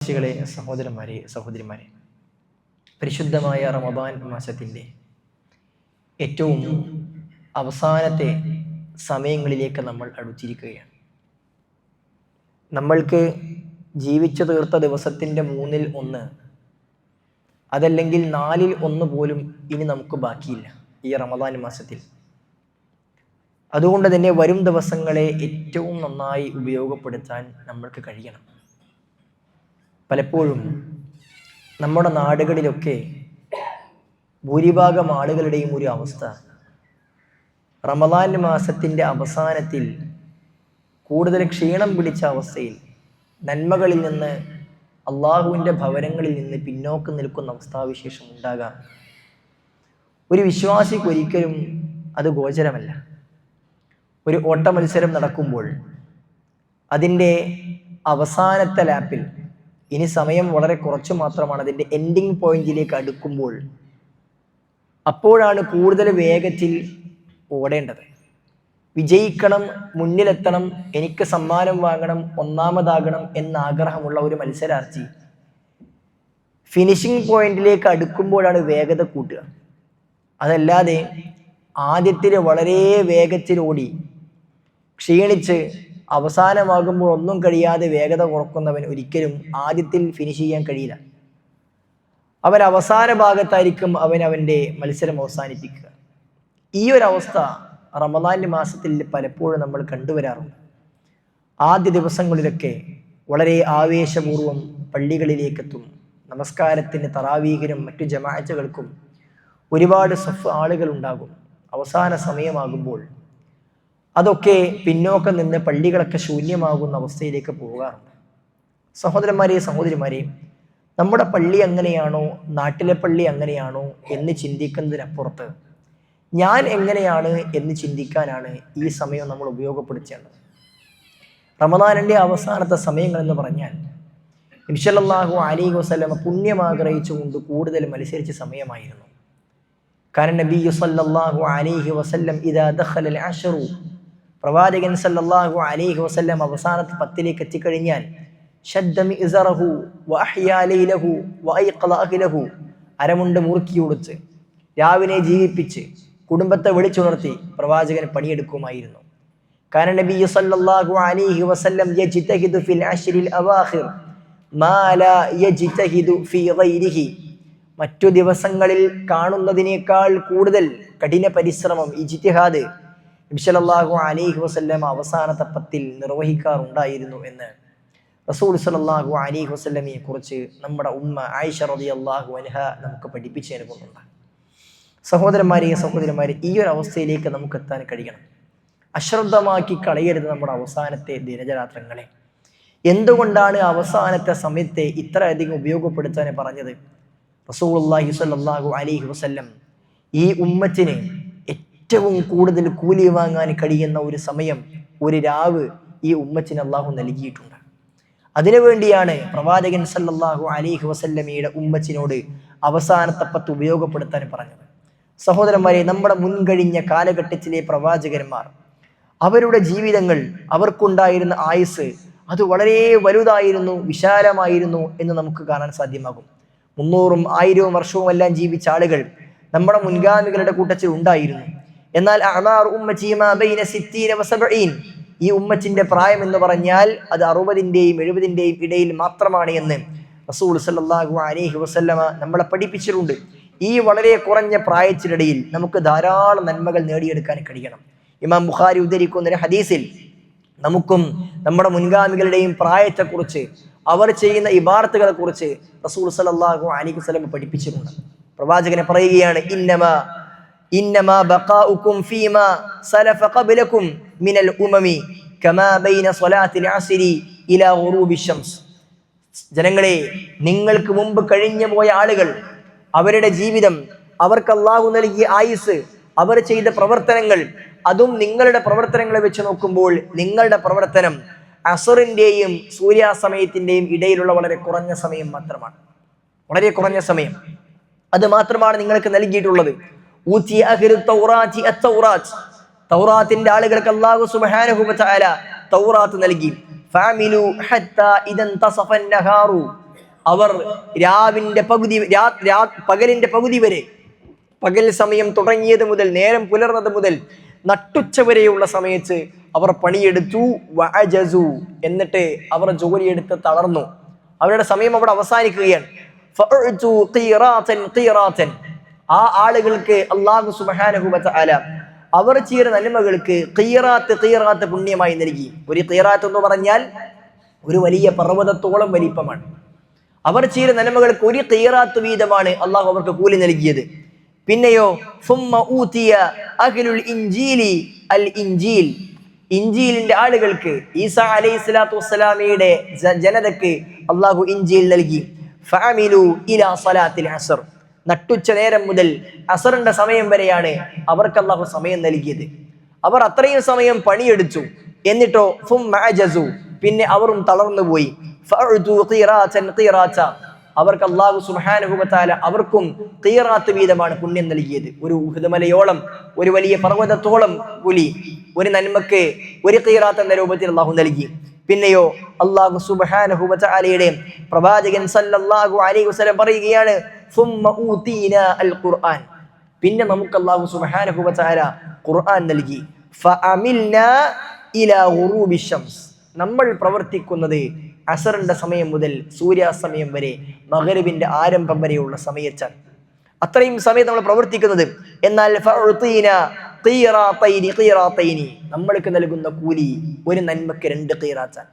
വിശ്വാസികളെ, സഹോദരന്മാരെ, സഹോദരിമാരെ, പരിശുദ്ധമായ റമദാൻ മാസത്തിൻ്റെ ഏറ്റവും അവസാനത്തെ സമയങ്ങളിലേക്ക് നമ്മൾ അടുത്തിരിക്കുകയാണ്. നമ്മൾക്ക് ജീവിച്ചു തീർത്ത ദിവസത്തിൻ്റെ 1/3, അതല്ലെങ്കിൽ 4/1 പോലും ഇനി നമുക്ക് ബാക്കിയില്ല ഈ റമദാൻ മാസത്തിൽ. അതുകൊണ്ട് തന്നെ വരും ദിവസങ്ങളെ ഏറ്റവും നന്നായി ഉപയോഗപ്പെടുത്താൻ നമ്മൾക്ക് കഴിയണം. പലപ്പോഴും നമ്മുടെ നാടുകളിലൊക്കെ ഭൂരിഭാഗം ആളുകളുടെയും ഒരു അവസ്ഥ, റമദാൻ മാസത്തിൻ്റെ അവസാനത്തിൽ കൂടുതൽ ക്ഷീണം പിടിച്ച അവസ്ഥയിൽ നന്മകളിൽ നിന്ന്, അള്ളാഹുവിൻ്റെ ഭവനങ്ങളിൽ നിന്ന് പിന്നോക്കം നിൽക്കുന്ന അവസ്ഥാവിശേഷം ഉണ്ടാകാം. ഒരു വിശ്വാസിക്ക് ഒരിക്കലും അത് ഗോചരമല്ല. ഒരു ഓട്ട മത്സരം നടക്കുമ്പോൾ അതിൻ്റെ അവസാനത്തെ ലാപ്പിൽ ഇനി സമയം വളരെ കുറച്ച് മാത്രമാണ്, അതിൻ്റെ എൻഡിങ് പോയിന്റിലേക്ക് അടുക്കുമ്പോൾ അപ്പോഴാണ് കൂടുതൽ വേഗത്തിൽ ഓടേണ്ടത്. വിജയിക്കണം, മുന്നിലെത്തണം, എനിക്ക് സമ്മാനം വാങ്ങണം, ഒന്നാമതാകണം എന്ന ആഗ്രഹമുള്ള ഒരു മത്സരാർത്ഥി ഫിനിഷിംഗ് പോയിന്റിലേക്ക് അടുക്കുമ്പോഴാണ് വേഗത കൂട്ടുക. അതല്ലാതെ ആദ്യത്തിൽ വളരെ വേഗത്തിൽ ഓടി ക്ഷീണിച്ച് അവസാനമാകുമ്പോൾ ഒന്നും കഴിയാതെ വേഗത കുറക്കുന്നവൻ ഒരിക്കലും ആദ്യത്തിൽ ഫിനിഷ് ചെയ്യാൻ കഴിയില്ല. അവൻ അവസാന ഭാഗത്തായിരിക്കും അവൻ്റെ മത്സരം അവസാനിപ്പിക്കുക. ഈ ഒരു അവസ്ഥ റമദാൻ മാസത്തിൽ പലപ്പോഴും നമ്മൾ കണ്ടുവരാറുണ്ട്. ആദ്യ ദിവസങ്ങളിലൊക്കെ വളരെ ആവേശപൂർവ്വം പള്ളികളിലേക്കെത്തും. നമസ്കാരത്തിന്, തറാവീഹിനും മറ്റു ജമാഅത്തുകൾക്കും ഒരുപാട് സഫ് ആളുകൾ ഉണ്ടാകും. അവസാന സമയമാകുമ്പോൾ അതൊക്കെ പിന്നോക്കം നിന്ന് പള്ളികളൊക്കെ ശൂന്യമാകുന്ന അവസ്ഥയിലേക്ക് പോകാറുണ്ട്. സഹോദരന്മാരെ, സഹോദരിമാരെ, നമ്മുടെ പള്ളി അങ്ങനെയാണോ, നാട്ടിലെ പള്ളി അങ്ങനെയാണോ എന്ന് ചിന്തിക്കുന്നതിനപ്പുറത്ത് ഞാൻ എങ്ങനെയാണ് എന്ന് ചിന്തിക്കാനാണ് ഈ സമയം നമ്മൾ ഉപയോഗപ്പെടുത്തേണ്ടത്. റമദാനിൻ്റെ അവസാനത്തെ സമയങ്ങൾ എന്ന് പറഞ്ഞാൽ നബി സല്ലല്ലാഹു അലൈഹി വസല്ലം പുണ്യം ആഗ്രഹിച്ചുകൊണ്ട് കൂടുതൽ മത്സരിച്ച സമയമായിരുന്നു. കാരണം നബി സല്ലല്ലാഹു അലൈഹി വസല്ലം ഇദാ ദഖലൽ അശ്റു, പ്രവാചകൻ സല്ലല്ലാഹു അലൈഹി വസല്ലം അവസാനത്തെ 10ലേക്ക് എത്തിക്കഴിഞ്ഞാൽ ശദ്ദ മിഅ്സറഹു വഅഹ്യാ ലൈലഹു വഅയ്ഖള അഹ്ലഹു, അരമുണ്ട് മുറുക്കി കൊടുത്ത് രാവിനെ ജീവിപ്പിച്ച് കുടുംബത്തെ വിളിച്ചുണർത്തി പ്രവാചകൻ പണിയെടുക്കുമായിരുന്നു. കാരണം നബി സല്ലല്ലാഹു അലൈഹി വസല്ലം യജ്തഹിദു ഫിൽ അശ്റിൽ അവാഖിർ മാ ലാ യജ്തഹിദു ഫീ ഗൈരിഹി, മറ്റു ദിവസങ്ങളിൽ കാണുന്നതിനേക്കാൾ കൂടുതൽ കഠിന പരിശ്രമം, ഇജ്തിഹാദ് നബി സല്ലല്ലാഹു അലൈഹി വസല്ലം അവസാനത്തെ 10ൽ നിർവഹിക്കാറുണ്ടായിരുന്നു എന്ന് റസൂൽ സല്ലല്ലാഹു അലൈഹി വസല്ലമയെ കുറിച്ച് നമ്മുടെ ഉമ്മ ആയിഷ റളിയല്ലാഹു അൻഹ നമുക്ക് പഠിപ്പിച്ചു നൽകുന്നുണ്ട്. സഹോദരന്മാരെ, സഹോദരന്മാരെ, ഈ ഒരു അവസ്ഥയിലേക്ക് നമുക്ക് എത്താൻ കഴിയണം. അശ്രദ്ധമാക്കി കളയരുത് നമ്മുടെ അവസാനത്തെ ദിനചരാത്രങ്ങളെ. എന്തുകൊണ്ടാണ് അവസാനത്തെ സമയത്തെ ഇത്രയധികം ഉപയോഗപ്പെടുത്താൻ പറഞ്ഞത്? റസൂലുള്ളാഹി സ്വല്ലല്ലാഹു അലൈഹി വസല്ലം ഈ ഉമ്മത്തിന് ഏറ്റവും കൂടുതൽ കൂലി വാങ്ങാൻ കഴിയുന്ന ഒരു സമയം, ഒരു രാവ് ഈ ഉമ്മത്തിന് അള്ളാഹു നൽകിയിട്ടുണ്ട്. അതിനുവേണ്ടിയാണ് പ്രവാചകൻ സല്ലല്ലാഹു അലൈഹി വസല്ലമയുടെ ഉമ്മത്തിനോട് അവസാനത്തെ 10 ഉപയോഗപ്പെടുത്താൻ പറഞ്ഞത്. സഹോദരന്മാരെ, നമ്മുടെ മുൻകഴിഞ്ഞ കാലഘട്ടത്തിലെ പ്രവാചകന്മാർ, അവരുടെ ജീവിതങ്ങൾ, അവർക്കുണ്ടായിരുന്ന ആയുസ് അത് വളരെ വലുതായിരുന്നു, വിശാലമായിരുന്നു എന്ന് നമുക്ക് കാണാൻ സാധ്യമാകും. 300ഉം 1000ഉം വർഷവും എല്ലാം ജീവിച്ച ആളുകൾ നമ്മുടെ മുൻഗാമികളുടെ കൂട്ടത്തിൽ ഉണ്ടായിരുന്നു. എന്നാൽ അഅ്മാർ ഉമ്മത്തി മാ ബൈന 60 വ 70, ഈ ഉമ്മത്തിന്റെ പ്രായം എന്ന് പറഞ്ഞാൽ അത് 60ന്റെയും 70ന്റെയും ഇടയിൽ മാത്രമാണ് എന്ന് റസൂൽ സല്ലല്ലാഹു അലൈഹി വസല്ലമ നമ്മളെ പഠിപ്പിച്ചിട്ടുണ്ട്. ഈ വളരെ കുറഞ്ഞ പ്രായത്തിനിടയിൽ നമുക്ക് ധാരാളം നന്മകൾ നേടിയെടുക്കാൻ കഴിയണം. ഇമാം ബുഖാരി ഉദ്ധരിക്കുന്ന ഒരു ഹദീസിൽ നമുക്കും നമ്മുടെ മുൻഗാമികളുടെയും പ്രായത്തെക്കുറിച്ച്, അവർ ചെയ്യുന്ന ഇബാദത്തുകളെ കുറിച്ച് റസൂൽ സല്ലല്ലാഹു അലൈഹി വസല്ലം പഠിപ്പിച്ചിട്ടുണ്ട്. പ്രവാചകനെ പറയുകയാണ്, ഇന്നമാ ബഖാഉകും ഫീമാ സലഫ ഖബ്ലകും മിനൽ ഉമമി കമാ ബൈന സ്വലാത്തിൽ അസ്രി ഇലാ ഗുറൂബി ശംസ്. ജനങ്ങളെ, നിങ്ങൾക്ക് മുമ്പ് കഴിഞ്ഞു പോയ ആളുകൾ, അവരുടെ ജീവിതം, അവർക്ക് അല്ലാഹു നൽകിയ ആയുസ്, അവർ ചെയ്ത പ്രവർത്തനങ്ങൾ, അതും നിങ്ങളുടെ പ്രവർത്തനങ്ങളെ വെച്ച് നോക്കുമ്പോൾ നിങ്ങളുടെ പ്രവർത്തനം അസറിന്റെയും സൂര്യാസ്തമയത്തിന്റെയും ഇടയിലുള്ള വളരെ കുറഞ്ഞ സമയം മാത്രമാണ്. വളരെ കുറഞ്ഞ സമയം അത് മാത്രമാണ് നിങ്ങൾക്ക് നൽകിയിട്ടുള്ളത്. തൗറാത്തിന്റെ ആളുകൾക്ക് അല്ലാഹു സുബ്ഹാനഹു വ തആല തൗറാത്ത് നൽകി. ഫഅമിലു ഹത്താ ഇദൻ തസഫ അൻ-നഹാറു, അവർ രാവിന്റെ പകുതി പകലിന്റെ പകുതി വരെ, പകൽ സമയം തുടങ്ങിയത് മുതൽ നേരം പുലർന്നത് മുതൽ നട്ടുച്ച വരെയുള്ള സമയത്ത് അവർ പണിയെടുത്തു. വഅജസു, എന്നിട്ട് അവർ ജോലിയെടുത്ത് തളർന്നു. അവരുടെ സമയം അവിടെ അവസാനിക്കുകയാണ്. ഫഅഉതു ഖീറാതൻ ഖീറാതൻ, ആ ആളുകൾക്ക് അല്ലാഹു സുബ്ഹാനഹു വ തആല അവർ ചെയ്ത നന്മകൾക്ക് ഖീറാത്ത് പുണ്യമായി നൽകി. ഒരു ഖീറാത്ത് എന്ന് പറഞ്ഞാൽ ഒരു വലിയ പർവ്വതത്തോളം വലിപ്പമാണ്. അവർ ചെയ്ത നന്മകൾക്ക് ഒരു ഖീറാത്ത് വീതമാണ് അള്ളാഹു അവർക്ക് കൂലി നൽകിയത്. പിന്നെയോ സുമ്മ ഊതിയ അഹ്ലുൽ ഇൻജീലി അൽ ഇൻജീൽ, ഇൻജീലിന്റെ ആളുകൾക്ക്, ഈസാ അലൈഹിസ്സലാത്തു വസ്സലാമയുടെ ജനതക്ക് അള്ളാഹു ഇൻജീൽ നൽകി. ഫഅമിലു ഇലാ സ്വലാത്തിൽ അസ്ർ, നട്ടുച്ച നേരം മുതൽ അസറിന്റെ സമയം വരെയാണ് അവർക്ക് അള്ളാഹു സമയം നൽകിയത്. അവർ അത്രയും സമയം പണിയെടുത്തു. എന്നിട്ടോ സുമ്മ അജസു, പിന്നെ അവരും തളർന്നുപോയി. ഫഅഉതു ഖീറാതൻ ഖീറാത, അവർക്ക് അല്ലാഹു സുബ്ഹാനഹു വ തആല അവർക്കും ഖീറാത്ത് വീതമാണ് പുണ്യം നൽകിയത്. ഒരു ഉഹദ് മലയോളം, ഒരു വലിയ പർവ്വതത്തോളം കൂലി ഒരു നന്മക്ക് ഒരു ഖീറാത്ത് എന്ന രൂപത്തിൽ അല്ലാഹു നൽകി. പിന്നെയോ അല്ലാഹു സുബ്ഹാനഹു വ തആലയുടെ പ്രവാചകൻ സല്ലല്ലാഹു അലൈഹി വസല്ലം പറയുകയാണ്, സുമ്മ ഊതീനാ അൽ ഖുർആൻ, പിന്നെ നമുക്ക് അല്ലാഹു സുബ്ഹാനഹു വ തആല ഖുർആൻ നൽകി. ഫഅമിൽനാ ഇലാ ഗുറൂബി ശംസ്, നമ്മൾ പ്രവർത്തിക്കുന്നത് അസറിന്റെ സമയം മുതൽ സൂര്യാസ്തമയം വരെ, മഗ്രിബിന്റെ ആരംഭം വരെയുള്ള സമയത്താണ്. അത്രയും സമയം നമ്മൾ പ്രവർത്തിക്കുന്നത്. എന്നാൽ നമ്മൾക്ക് നൽകുന്ന കൂലി ഒരു നന്മക്ക് 2 ഖീറാത്താണ്.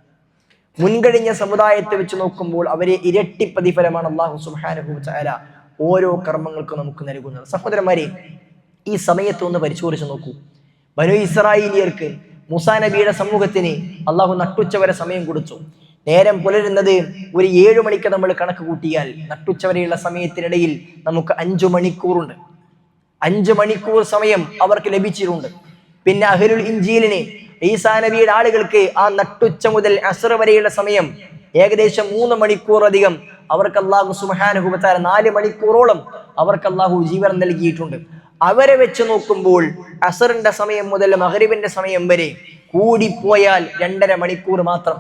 മുൻകഴിഞ്ഞ സമുദായത്തെ വെച്ച് നോക്കുമ്പോൾ അവരെ ഇരട്ടി പ്രതിഫലമാണ് അല്ലാഹു സുബ്ഹാനഹു വ തആല ഓരോ കർമ്മങ്ങൾക്കും നമുക്ക് നൽകുന്നത്. സഹോദരന്മാരെ, ഈ സമയത്ത് ഒന്ന് പരിശോധിച്ച് നോക്കൂ. ബനൂ ഇസ്രായേലിയർക്ക്, മൂസാ നബിയുടെ സമൂഹത്തിന് അള്ളാഹു നട്ടുച്ച വരെ സമയം കൊടുത്തു. നേരം പുലരുന്നത് ഒരു 7 മണിക്ക് നമ്മൾ കണക്ക് കൂട്ടിയാൽ നട്ടുച്ച വരെയുള്ള സമയത്തിനിടയിൽ നമുക്ക് 5 മണിക്കൂറുണ്ട്. 5 മണിക്കൂർ സമയം അവർക്ക് ലഭിച്ചിട്ടുണ്ട്. പിന്നെ അഹ്ലുൽ ഇൻജീലിന്, ഈസാ നബിയുടെ ആളുകൾക്ക് ആ നട്ടുച്ച മുതൽ അസ്ർ വരെയുള്ള സമയം ഏകദേശം 3 മണിക്കൂർ അധികം അവർക്ക് അല്ലാഹു സുബ്ഹാനഹു വ തആല 4 മണിക്കൂറോളം അവർക്ക് അല്ലാഹു ജീവൻ നൽകിയിട്ടുണ്ട്. അവരെ വെച്ച് നോക്കുമ്പോൾ അസറിന്റെ സമയം മുതൽ മഗ്രിബിന്റെ സമയം വരെ കൂടിപ്പോയാൽ 2.5 മണിക്കൂർ മാത്രം,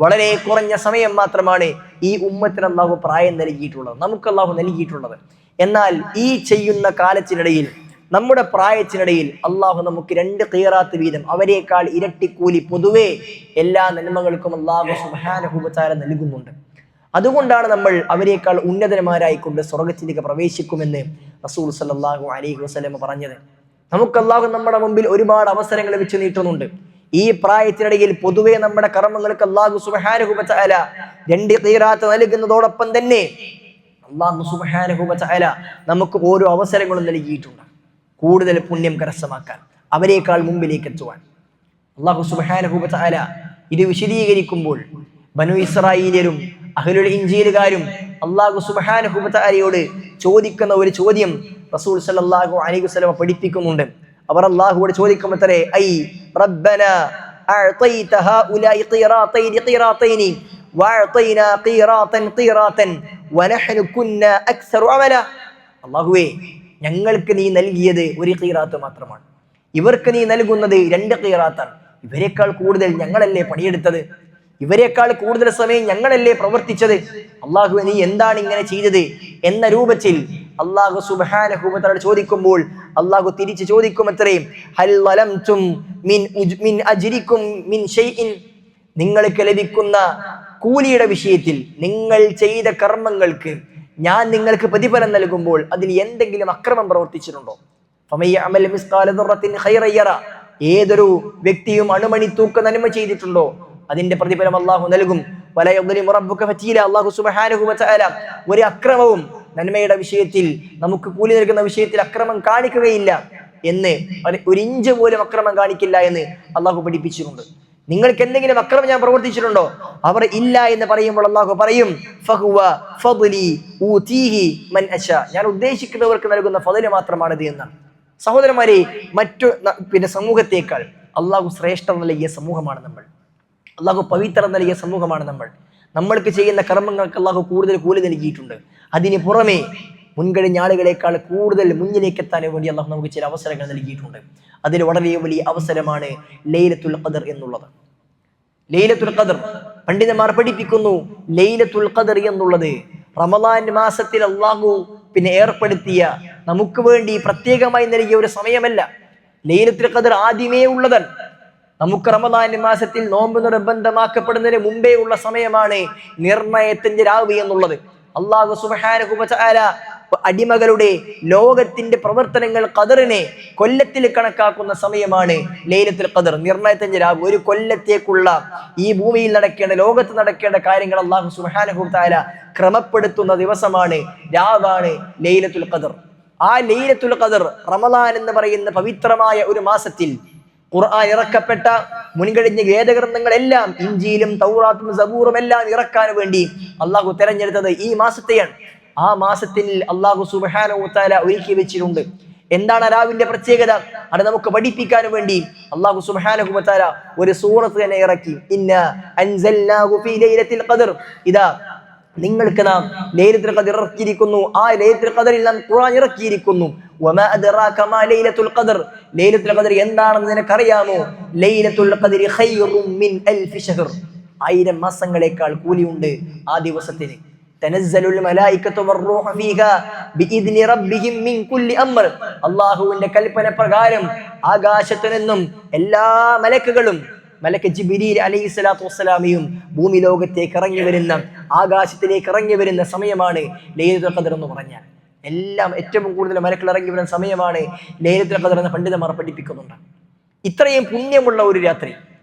വളരെ കുറഞ്ഞ സമയം മാത്രമാണ് ഈ ഉമ്മത്തിന് അല്ലാഹു പ്രായം നൽകിയിട്ടുള്ളത്, നമുക്ക് അല്ലാഹു നൽകിയിട്ടുള്ളത്. എന്നാൽ ഈ ചെയ്യുന്ന കാലത്തിനിടയിൽ, നമ്മുടെ പ്രായത്തിനിടയിൽ അല്ലാഹു നമുക്ക് 2 ഖീറാത്ത് വീതം, അവരെക്കാൾ ഇരട്ടിക്കൂലി പൊതുവെ എല്ലാ നന്മകൾക്കും അല്ലാഹു സുബ്ഹാനഹു വ തആല നൽകുന്നുണ്ട്. അതുകൊണ്ടാണ് നമ്മൾ അവരെക്കാൾ ഉന്നതന്മാരായിക്കൊണ്ട് സ്വർഗത്തിലേക്ക് പ്രവേശിക്കുമെന്ന് റസൂൽ സല്ലല്ലാഹു അലൈഹി വസല്ലം പറഞ്ഞത്. നമുക്ക് അല്ലാഹു നമ്മുടെ മുമ്പിൽ ഒരുപാട് അവസരങ്ങൾ വെച്ച് നീട്ടുന്നുണ്ട്. ഈ പ്രായത്തിനിടയിൽ പൊതുവെ നമ്മുടെ കർമ്മങ്ങൾക്ക് അല്ലാഹു സുബ്ഹാനഹു വ തആല 2 ഖീറാത്ത് നൽകുന്നതോടൊപ്പം തന്നെ അല്ലാഹു സുബ്ഹാനഹു വ തആല നമുക്ക് ഓരോ അവസരങ്ങളും നൽകിയിട്ടുണ്ട് കൂടുതൽ പുണ്യം കരസ്ഥമാക്കാൻ, അവരെക്കാൾ മുമ്പിലേക്ക് എത്തുവാൻ. അല്ലാഹു സുബ്ഹാനഹു വ തആല ഇത് വിശദീകരിക്കുമ്പോൾ ബനൂ ഇസ്രായേലിയരും അഹ്ലുൽ ഇൻജീലുകാരും അല്ലാഹു സുബ്ഹാനഹു വ തആലയോട് ചോദിക്കുന്ന ഒരു ചോദ്യം റസൂൽ സല്ലല്ലാഹു അലൈഹി വസല്ലം പഠിപ്പിക്കുന്നുണ്ട്. അവർ അല്ലാഹുവോട് ചോദിക്കുമത്രേ, ഐ റബ്ബനാ അഅതൈത ഹഉലാഇ ഖീറാതൈനി വഅതൈനാ ഖീറാതൻ വനഹ്നു കുന്നാ അക്സറു അമല. അല്ലാഹുവേ, ഞങ്ങൾക്ക് നീ നൽകിയത് 1 ഖീറാത്ത് മാത്രമാണ്, ഇവർക്ക് നീ നൽകുന്നത് 2 ഖീറാത്താണ്. ഇവരെക്കാൾ കൂടുതൽ ഞങ്ങളല്ലേ പണിയെടുത്തത്, ഇവരെക്കാൾ കൂടുതൽ സമയം ഞങ്ങളല്ലേ പ്രവർത്തിച്ചത്. അല്ലാഹു, നീ എന്താണ് ഇങ്ങനെ ചെയ്തത് എന്ന രൂപത്തിൽ അല്ലാഹു സുബ്ഹാനഹു വ തആല ചോദിക്കുമ്പോൾ അല്ലാഹു തിരിച്ചു ചോദിക്കുമത്രേ, ഹൽ ലലംതും മിൻ അജ്രിക്കും മിൻ ഷൈഇൻ, നിങ്ങൾക്ക് ലഭിക്കുന്ന കൂലിയുടെ വിഷയത്തിൽ, നിങ്ങൾ ചെയ്ത കർമ്മങ്ങൾക്ക് ഞാൻ നിങ്ങൾക്ക് പ്രതിഫലം നൽകുമ്പോൾ അതിൽ എന്തെങ്കിലും അക്രമം പ്രവർത്തിച്ചിട്ടുണ്ടോ? ഫമയ്യഅമൽ മിസ്ഖാല ദർറത്തിൻ ഖൈറൻ യറ, ഏതൊരു വ്യക്തിയും അണുമണി തൂക്ക നന്മ ചെയ്തിട്ടുണ്ടോ അതിന്റെ പ്രതിഫലം അല്ലാഹു നൽകും. വല യദ്ലിമു റബ്ബുക ഫതീല, അല്ലാഹു സുബ്ഹാനഹു വ തആല ഒരു അക്രമവും നന്മയുടെ വിഷയത്തിൽ, നമുക്ക് കൂലി നൽകുന്ന വിഷയത്തിൽ അക്രമം കാണിക്കുകയില്ല എന്ന്, 1 ഇഞ്ച് പോലും അക്രമം കാണിക്കില്ല എന്ന് അല്ലാഹു പഠിപ്പിച്ചിട്ടുണ്ട്. നിങ്ങൾക്ക് എന്തെങ്കിലും അക്രമം ഞാൻ പ്രവർത്തിച്ചിട്ടുണ്ടോ? അവർ ഇല്ല എന്ന് പറയുമ്പോൾ അല്ലാഹു പറയും, ഫഹുവ ഫദ്ലി ഊതീഹി മൻ അശാ, ഞാൻ ഉദ്ദേശിക്കുന്നവർക്ക് നൽകുന്ന ഫദ്ല് മാത്രമാണിത് എന്നാണ്. സഹോദരന്മാരെ, മറ്റു സമൂഹത്തേക്കാൾ അല്ലാഹു ശ്രേഷ്ഠത നൽകിയ സമൂഹമാണ് നമ്മൾ. അല്ലാഹു പവിത്രത നൽകിയ സമൂഹമാണ് നമ്മൾ. നമ്മൾക്ക് ചെയ്യുന്ന കർമ്മങ്ങൾക്ക് അല്ലാഹു കൂടുതൽ കൂലി നൽകിയിട്ടുണ്ട്. അതിന് പുറമെ മുൻകഴിഞ്ഞ ആളുകളെക്കാൾ കൂടുതൽ മുന്നിലേക്ക് എത്താൻ വേണ്ടി അല്ലാഹു നമുക്ക് ചില അവസരങ്ങൾ നൽകിയിട്ടുണ്ട്. അതിൽ വളരെ വലിയ അവസരമാണ് ലൈലത്തുൽ ഖദർ എന്നുള്ളത്. ലൈലത്തുൽ ഖദർ പണ്ഡിതന്മാർ പഠിപ്പിക്കുന്നു ലൈലത്തുൽ ഖദർ എന്നുള്ളത് റമദാൻ മാസത്തിൽ അള്ളാഹു ഏർപ്പെടുത്തിയ നമുക്ക് വേണ്ടി പ്രത്യേകമായി നൽകിയ ഒരു സമയമല്ല. ലൈലത്തുൽ ഖദർ ആദ്യമേ ഉള്ളതാണ്. നമുക്ക് റമദാൻ മാസത്തിൽ നോമ്പ് നിർബന്ധമാക്കപ്പെടുന്നതിന് മുമ്പേ ഉള്ള സമയമാണ് നിർണയത്തിന്റെ രാവ് എന്നുള്ളത്. അല്ലാഹു സുബ്ഹാനഹു വ തആല അടിമകളുടെ ലോകത്തിന്റെ പ്രവർത്തനങ്ങൾ ഖദറിനെ കൊല്ലത്തിൽ കണക്കാക്കുന്ന സമയമാണ് ലൈലത്തുൽ ഖദർ, നിർണയത്തിന്റെ രാവ്. ഒരു കൊല്ലത്തേക്കുള്ള ഈ ഭൂമിയിൽ നടക്കേണ്ട, ലോകത്ത് നടക്കേണ്ട കാര്യങ്ങൾ അല്ലാഹു സുബ്ഹാനഹു വ തആല ക്രമപ്പെടുത്തുന്ന ദിവസമാണ്, രാവാണ് ലൈലത്തുൽ ഖദർ. ആ ലൈലത്തുൽ ഖദർ റമദാൻ എന്ന് പറയുന്ന പവിത്രമായ ഒരു മാസത്തിൽ ഖുർആൻ ഇറക്കപ്പെട്ട മുൻകഴിഞ്ഞ വേദഗ്രന്ഥങ്ങളെല്ലാം, ഇഞ്ചീലും തൗറാത്തും സബൂറും എല്ലാം ഇറക്കാൻ വേണ്ടി അള്ളാഹു തെരഞ്ഞെടുത്തത് ഈ മാസത്തെയാണ്. ആ മാസത്തിൽ അള്ളാഹു സുബ്ഹാനഹു വ തആല ഒരുക്കി വെച്ചിട്ടുണ്ട്. എന്താണ് രാവിന്റെ പ്രത്യേകത? അത് നമുക്ക് പഠിപ്പിക്കാൻ വേണ്ടി അള്ളാഹു സുബ്ഹാനഹു വ തആല ഒരു സൂറത്ത് തന്നെ ഇറക്കി. ഇന്നാ അൻസൽനാഹു ഫീ ലൈലത്തിൽ ഖദർ. ഇതാ നിങ്ങൾക്ക് നാം ലൈലത്തുൽ ഖദർ ഇറക്കിയിരിക്കുന്നു. ആ ലൈലത്തുൽ ഖദറിൽ നാം ഖുർആൻ ഇറക്കിയിരിക്കുന്നു. വമാ അദ്റാക മാ ലൈലത്തുൽ ഖദർ. ലൈലത്തുൽ ഖദർ എന്താണെന്ന് നിനക്കറിയാമോ? ലൈലത്തുൽ ഖദരി ഖൈറും മിൻ അൽഫി ശഹർ. 1000 മാസങ്ങളേക്കാൾ കൂലിയുണ്ട് ആ ദിവസത്തിന്. തനസ്സലുൽ മലായികത്തു വറൂഹു ഫീഹാ ബിഇദ്നി റബ്ബിഹിം മിൻ കുല്ലി അംർ. അല്ലാഹുവിന്റെ കൽപ്പന പ്രകാരം ആകാശത്തു നിന്നും എല്ലാ മലക്കുകളും, മലക്ക് ജിബ്രീൽ അലൈഹിസ്സലാത്തു വസ്സലാമിയും ഭൂമി ലോകത്തേക്ക് ഇറങ്ങി വരുന്ന, ആകാശത്തിലേക്ക് ഇറങ്ങി വരുന്ന സമയമാണ് ലൈലത്തുൽ ഖദർ എന്ന് പറഞ്ഞാൽ. എല്ലാം ഏറ്റവും കൂടുതൽ മലക്കുകൾ ഇറങ്ങി വരുന്ന സമയമാണ് ലൈലത്തുൽ ഖദർ എന്ന് പണ്ഡിതന്മാർ പഠിപ്പിക്കുന്നുണ്ട്. ഇത്രയും പുണ്യമുള്ള ഒരു രാത്രി,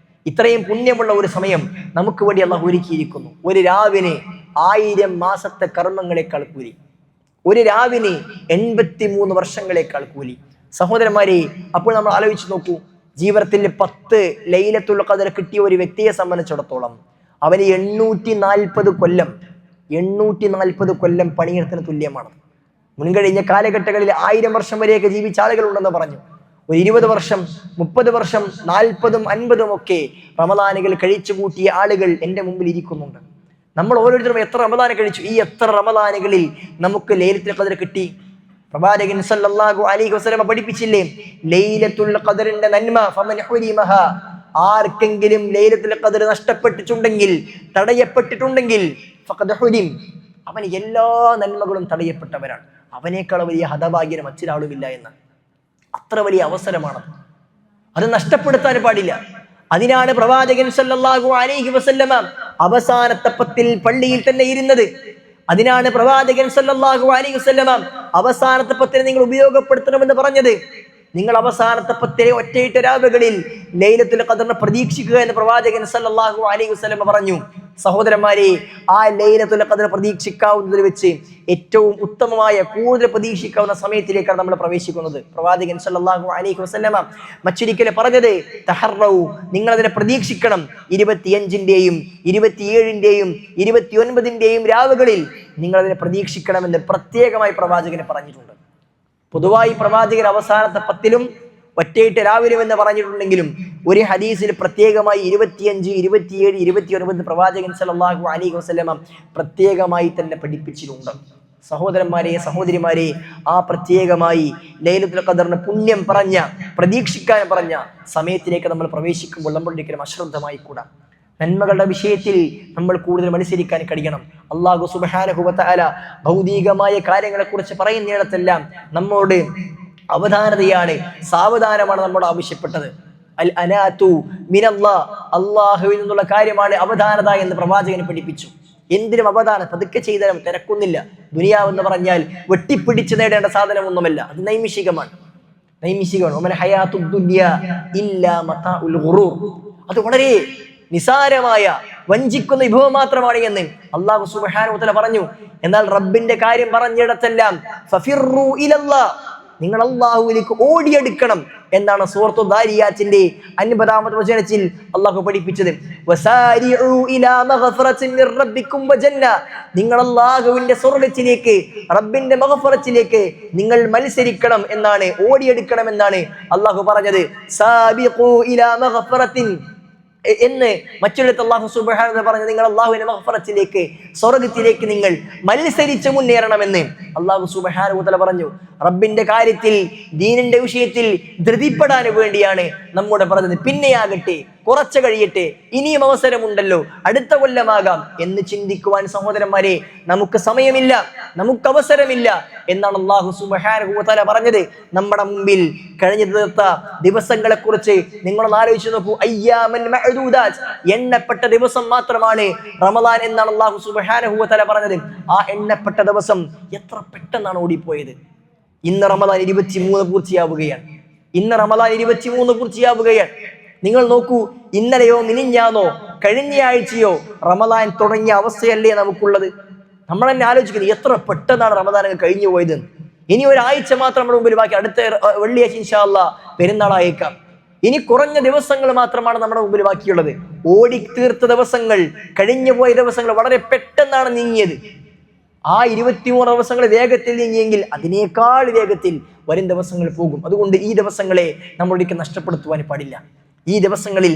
ഇത്രയും പുണ്യമുള്ള ഒരു സമയം നമുക്ക് വേണ്ടി അല്ലാഹു ഒരുക്കിയിരിക്കുന്നു. ഒരു രാവിന് 1000 മാസത്തെ കർമ്മങ്ങളെക്കാൾ കൂലി, ഒരു രാവിന് 83 വർഷങ്ങളെക്കാൾ കൂലി. സഹോദരന്മാരെ, അപ്പോൾ നമ്മൾ ആലോചിച്ച് നോക്കൂ, ജീവിതത്തിൽ 10 ലൈലത്തുൽ ഖദർ കിട്ടിയ ഒരു വ്യക്തിയെ സംബന്ധിച്ചിടത്തോളം അവന് 840 കൊല്ലം പണിയെടുത്തിന് തുല്യമാണ്. മുൻകഴിഞ്ഞ കാലഘട്ടങ്ങളിൽ 1000 വർഷം വരെയൊക്കെ ജീവിച്ച ആളുകളുണ്ടെന്ന് പറഞ്ഞു. ഒരു 20 വർഷം, 30 വർഷം, 40ഉം 50ഉം ഒക്കെ റമദാനുകൾ കഴിച്ചു കൂട്ടിയ ആളുകൾ എൻ്റെ മുമ്പിൽ ഇരിക്കുന്നുണ്ട്. നമ്മൾ ഓരോരുത്തരും എത്ര റമദാൻ കഴിച്ചു? ഈ എത്ര റമദാനുകളിൽ നമുക്ക് ലൈലത്തുൽ ഖദർ കിട്ടി? പ്രവാചകൻ സല്ലല്ലാഹു അലൈഹി വസല്ലം പഠിപ്പിച്ചില്ലേ, ലൈലത്തുൽ ഖദറിന്റെ നന്മ ഫമൻ ഹുരിമഹ. ആർക്കെങ്കിലും ലൈലത്തുൽ ഖദർ നഷ്ടപ്പെട്ടിട്ടുണ്ടെങ്കിൽ, തടയപ്പെട്ടിട്ടുണ്ടെങ്കിൽ, ഫഖദ് ഹുരിം, അവന് എല്ലാ നന്മകളും തടയപ്പെട്ടവരാണ്. അവനേക്കാൾ വലിയ ഹതഭാഗ്യന് മറ്റൊരാളുമില്ല എന്ന്. അത്ര വലിയ അവസരമാണ്, അത് നഷ്ടപ്പെടുത്താൻ പാടില്ല. അതിനാണ് പ്രവാചകൻ സല്ലല്ലാഹു അലൈഹി വസല്ലമ അവസാനത്തെ 10 പള്ളിയിൽ തന്നെ ഇരുന്നത്. അതിനാണ് പ്രവാചകൻ സല്ലല്ലാഹു അലൈഹി വസല്ലമ അവസാനത്തെ 10 നിങ്ങൾ ഉപയോഗപ്പെടുത്തണമെന്ന് പറഞ്ഞത്. നിങ്ങൾ അവസാനത്തെ 10 ഒറ്റയിട്ട രാവുകളിൽ ലൈലത്തുൽ ഖദറിനെ പ്രതീക്ഷിക്കുക എന്ന് പ്രവാചകൻ സല്ലല്ലാഹു അലൈഹി വസല്ലമ പറഞ്ഞു. സഹോദരന്മാരെ, ആ ലൈലത്തുൽ ഖദർ പ്രതീക്ഷിക്കാവുന്നതിൽ വെച്ച് ഏറ്റവും ഉത്തമമായ, കൂടുതൽ പ്രതീക്ഷിക്കാവുന്ന സമയത്തിലേക്കാണ് നമ്മൾ പ്രവേശിക്കുന്നത്. പ്രവാചകൻ സല്ലല്ലാഹു അലൈഹി വസല്ലമ മറ്റൊരിക്കൽ പറഞ്ഞത്, തഹറൗ, നിങ്ങൾ അതിനെ പ്രതീക്ഷിക്കണം. 25ന്റെയും 27ന്റെയും 29ന്റെയും രാവുകളിൽ നിങ്ങൾ അതിനെ പ്രതീക്ഷിക്കണമെന്ന് പ്രത്യേകമായി പ്രവാചകന് പറഞ്ഞിട്ടുണ്ട്. പൊതുവായി പ്രവാചകൻ അവസാനത്തെ 10ലും ഒറ്റയിട്ട് രാവിലും എന്ന് പറഞ്ഞിട്ടുണ്ടെങ്കിലും ഒരു ഹദീസിൽ പ്രത്യേകമായി 25, 27, 29 പ്രവാചകൻ സല്ലല്ലാഹു അലൈഹി വസല്ലമ പ്രത്യേകമായി തന്നെ പഠിപ്പിച്ചിട്ടുണ്ട്. സഹോദരന്മാരെ, സഹോദരിമാരെ, ആ പ്രത്യേകമായി ലൈലത്തുൽ ഖദറിന് പുണ്യം പറഞ്ഞ, പ്രതീക്ഷിക്കാൻ പറഞ്ഞ സമയത്തിലേക്ക് നമ്മൾ പ്രവേശിക്കുമ്പോൾ നമ്മൾ ഒരിക്കലും അശ്രദ്ധമായി കൂടാ. നന്മകളുടെ വിഷയത്തിൽ നമ്മൾ കൂടുതൽ മത്സരിക്കാൻ കഴിയണം. അല്ലാഹു സുബ്ഹാനഹു വ തആല ഭൗതികമായ കാര്യങ്ങളെക്കുറിച്ച് പറയുന്നിടത്തെല്ലാം നമ്മോട് അവധാനതയാണ്, സാവധാനമാണ് നമ്മോട് ആവശ്യപ്പെട്ടത്. അൽ അനാതു മിനല്ലാഹ്, അല്ലാഹുവിൽ നിന്നുള്ള കാര്യമാണ് അവധാനത എന്ന് പ്രവാചകന് പഠിപ്പിച്ചു. എന്തിനും അവധാനം, പതുക്കെ ചെയ്താലും തിരക്കൊന്നില്ല. ദുനിയാവെന്ന് പറഞ്ഞാൽ വെട്ടിപ്പിടിച്ച് നേടേണ്ട സാധനമൊന്നുമല്ല, അത് നൈമിഷികമാണ്. വമൽ ഹയാത്തുദ് ദുനിയ ഇല്ലാ മതാഉൽ ഗുറൂർ. അത് വളരെ നിസാരമായ, വഞ്ചിക്കുന്ന വിഭവം മാത്രമാണ് എന്ന് അല്ലാഹു സുബ്ഹാനഹു വ തആല പറഞ്ഞു. എന്നാൽ റബ്ബിന്റെ കാര്യം പറഞ്ഞിടത്തെല്ലാം ഫഫിറു ഇലല്ലാഹ്, നിങ്ങൾ അല്ലാഹുവിലേക്ക് ഓടിയെടുക്കണം എന്നാണ് സൂറത്തു ദാരിയാത്തിന്റെ 50ാമത്തെ വചനത്തിൽ അല്ലാഹു പഠിപ്പിച്ചത്. വസാരിഉ ഇലാ മഗ്ഫിറത്തിൻ മിർ റബ്ബിക്കും വജന്ന, നിങ്ങൾ അല്ലാഹുവിന്റെ സ്വർഗ്ഗത്തിലേക്ക്, റബ്ബിന്റെ മഗ്ഫിറത്തിലേക്ക് നിങ്ങൾ മത്സരിക്കണം എന്നാണ്, ഓടിയെടുക്കണം എന്നാണ് അല്ലാഹു പറഞ്ഞത്. സാബിഖു ഇലാ മഗ്ഫിറത്തിൻ എന്ന് മറ്റൊരിടത്ത് അല്ലാഹു സുബ്ഹാനഹു വ തആല പറഞ്ഞു, നിങ്ങൾ അല്ലാഹുവിന്റെ മഗ്ഫിറത്തിലേക്ക്, സ്വർഗ്ഗത്തിലേക്ക് നിങ്ങൾ മത്സരിച്ച് മുന്നേറണമെന്ന് അല്ലാഹു സുബ്ഹാനഹു വ തആല പറഞ്ഞു. റബ്ബിന്റെ കാര്യത്തിൽ, ദീനിന്റെ വിഷയത്തിൽ ധൃതിപ്പെടാൻ വേണ്ടിയാണ് നമ്മോട് പറഞ്ഞത്. പിന്നെയാകട്ടെ കുറച്ച് കഴിയട്ടെ, ഇനിയും അവസരമുണ്ടല്ലോ, അടുത്ത കൊല്ലമാകാം എന്ന് ചിന്തിക്കുവാൻ സഹോദരന്മാരെ നമുക്ക് സമയമില്ല, നമുക്ക് അവസരമില്ല എന്നാണ് അല്ലാഹു സുബ്ഹാനഹു വ തആല പറഞ്ഞത്. നമ്മുടെ മുമ്പിൽ കഴിഞ്ഞ ദിവസങ്ങളെ കുറിച്ച് നിങ്ങളൊന്ന് ആലോചിച്ച് നോക്കൂ. അയ്യാമൻ മഅദൂദാത്ത്, എണ്ണപ്പെട്ട ദിവസം മാത്രമാണ് റമദാൻ എന്നാണ് അല്ലാഹു സുബ്ഹാനഹു വ തആല പറഞ്ഞത്. ആ എണ്ണപ്പെട്ട ദിവസം എത്ര പെട്ടെന്നാണ് ഓടിപ്പോയത്. ഇന്ന് റമദാൻ 23 പൂർത്തിയാവുകയാണ്. ഇന്ന് റമദാൻ 23 പൂർത്തിയാവുകയാണ്. നിങ്ങൾ നോക്കൂ, ഇന്നലെയോ മിനിഞ്ഞാന്നോ കഴിഞ്ഞ ആഴ്ചയോ റമദാൻ തുടങ്ങിയ അവസ്ഥയല്ലേ നമുക്കുള്ളത്. നമ്മൾ തന്നെ ആലോചിക്കുന്നത് എത്ര പെട്ടെന്നാണ് റമദാൻ കഴിഞ്ഞു പോയത്. ഇനി ഒരാഴ്ച മാത്രം നമ്മുടെ മുമ്പിൽ ബാക്കി. അടുത്ത വെള്ളിയാഴ്ച ഇൻഷാ അല്ലാഹ് പെരുന്നാളായേക്കാം. ഇനി കുറഞ്ഞ ദിവസങ്ങൾ മാത്രമാണ് നമ്മുടെ മുമ്പിൽ ബാക്കിയുള്ളത്. ഓടി തീർത്ത ദിവസങ്ങൾ, കഴിഞ്ഞു പോയ ദിവസങ്ങൾ വളരെ പെട്ടെന്നാണ് നീങ്ങിയത്. ആ 23 ദിവസങ്ങൾ വേഗത്തിൽ നീങ്ങിയെങ്കിൽ അതിനേക്കാൾ വേഗത്തിൽ വരും ദിവസങ്ങൾ പോകും. അതുകൊണ്ട് ഈ ദിവസങ്ങളെ നമ്മൾ ഒരിക്കലും നഷ്ടപ്പെടുത്തുവാൻ പാടില്ല. ഈ ദിവസങ്ങളിൽ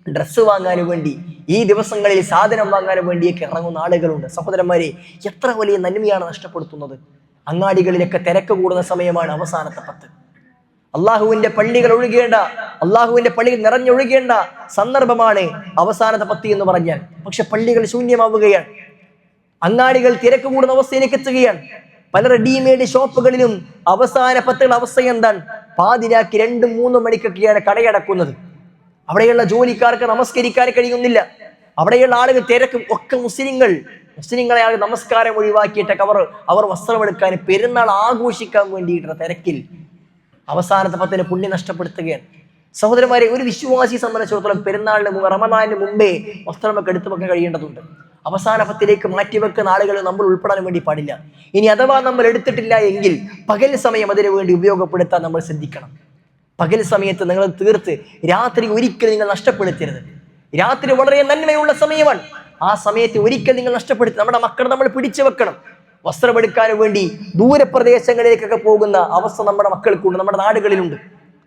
ഡ്രസ്സ് വാങ്ങാനും വേണ്ടി, ഈ ദിവസങ്ങളിൽ സാധനം വാങ്ങാനും വേണ്ടിയൊക്കെ ഇറങ്ങുന്ന ആളുകളുണ്ട്. സഹോദരന്മാരെ, എത്ര വലിയ നന്മയാണ് നഷ്ടപ്പെടുത്തുന്നത്. അങ്ങാടികളിലൊക്കെ തിരക്ക് കൂടുന്ന സമയമാണ് അവസാനത്തെ 10. അള്ളാഹുവിന്റെ പള്ളികൾ ഒഴുകേണ്ട, അള്ളാഹുവിന്റെ പള്ളികൾ നിറഞ്ഞൊഴുകേണ്ട സന്ദർഭമാണ് അവസാനത്തെ 10 എന്ന് പറഞ്ഞാൽ. പക്ഷെ പള്ളികൾ ശൂന്യമാവുകയാണ്, അങ്ങാടികൾ തിരക്ക് കൂടുന്ന അവസ്ഥയിലേക്ക് എത്തുകയാണ്. പല റെഡിമെയ്ഡ് ഷോപ്പുകളിലും അവസാന 10 അവസ്ഥ എന്താണ്? പാതിരാക്കി 2-3 മണിക്കൊക്കെയാണ് കടയടക്കുന്നത്. അവിടെയുള്ള ജോലിക്കാർക്ക് നമസ്കരിക്കാൻ കഴിയുന്നില്ല. അവിടെയുള്ള ആളുകൾ തിരക്കും ഒക്കെ മുസ്ലിങ്ങളെ ആളുകൾ നമസ്കാരം ഒഴിവാക്കിയിട്ടൊക്കെ അവർ വസ്ത്രമെടുക്കാൻ, പെരുന്നാൾ ആഘോഷിക്കാൻ വേണ്ടിയിട്ടുള്ള തിരക്കിൽ അവസാനത്തെ 10 പുണ്യം നഷ്ടപ്പെടുത്തുകയാണ്. സഹോദരന്മാരെ, ഒരു വിശ്വാസിയെ സംബന്ധിച്ചിടത്തോളം പെരുന്നാളിന് റമദാനിന് മുമ്പേ വസ്ത്രമൊക്കെ എടുത്തു വെക്കാൻ കഴിയേണ്ടതുണ്ട്. അവസാന 10ലേക്ക് മാറ്റിവെക്കുന്ന ആളുകൾ നമ്മൾ ഉൾപ്പെടാൻ വേണ്ടി പാടില്ല. ഇനി അഥവാ നമ്മൾ എടുത്തിട്ടില്ല എങ്കിൽ പകൽ സമയം അതിനു വേണ്ടി ഉപയോഗപ്പെടുത്താൻ നമ്മൾ ശ്രദ്ധിക്കണം. പകൽ സമയത്ത് നിങ്ങൾ തീർത്ത് രാത്രി ഒരിക്കലും നിങ്ങൾ നഷ്ടപ്പെടുത്തരുത്. രാത്രി വളരെ നന്മയുള്ള സമയമാണ്. ആ സമയത്ത് ഒരിക്കൽ നിങ്ങൾ നഷ്ടപ്പെടുത്തി നമ്മുടെ മക്കളെ നമ്മൾ പിടിച്ചു വെക്കണം. വസ്ത്രമെടുക്കാൻ വേണ്ടി ദൂരപ്രദേശങ്ങളിലേക്കൊക്കെ പോകുന്ന അവസ്ഥ നമ്മുടെ മക്കൾക്കുണ്ട്, നമ്മുടെ നാടുകളിലുണ്ട്.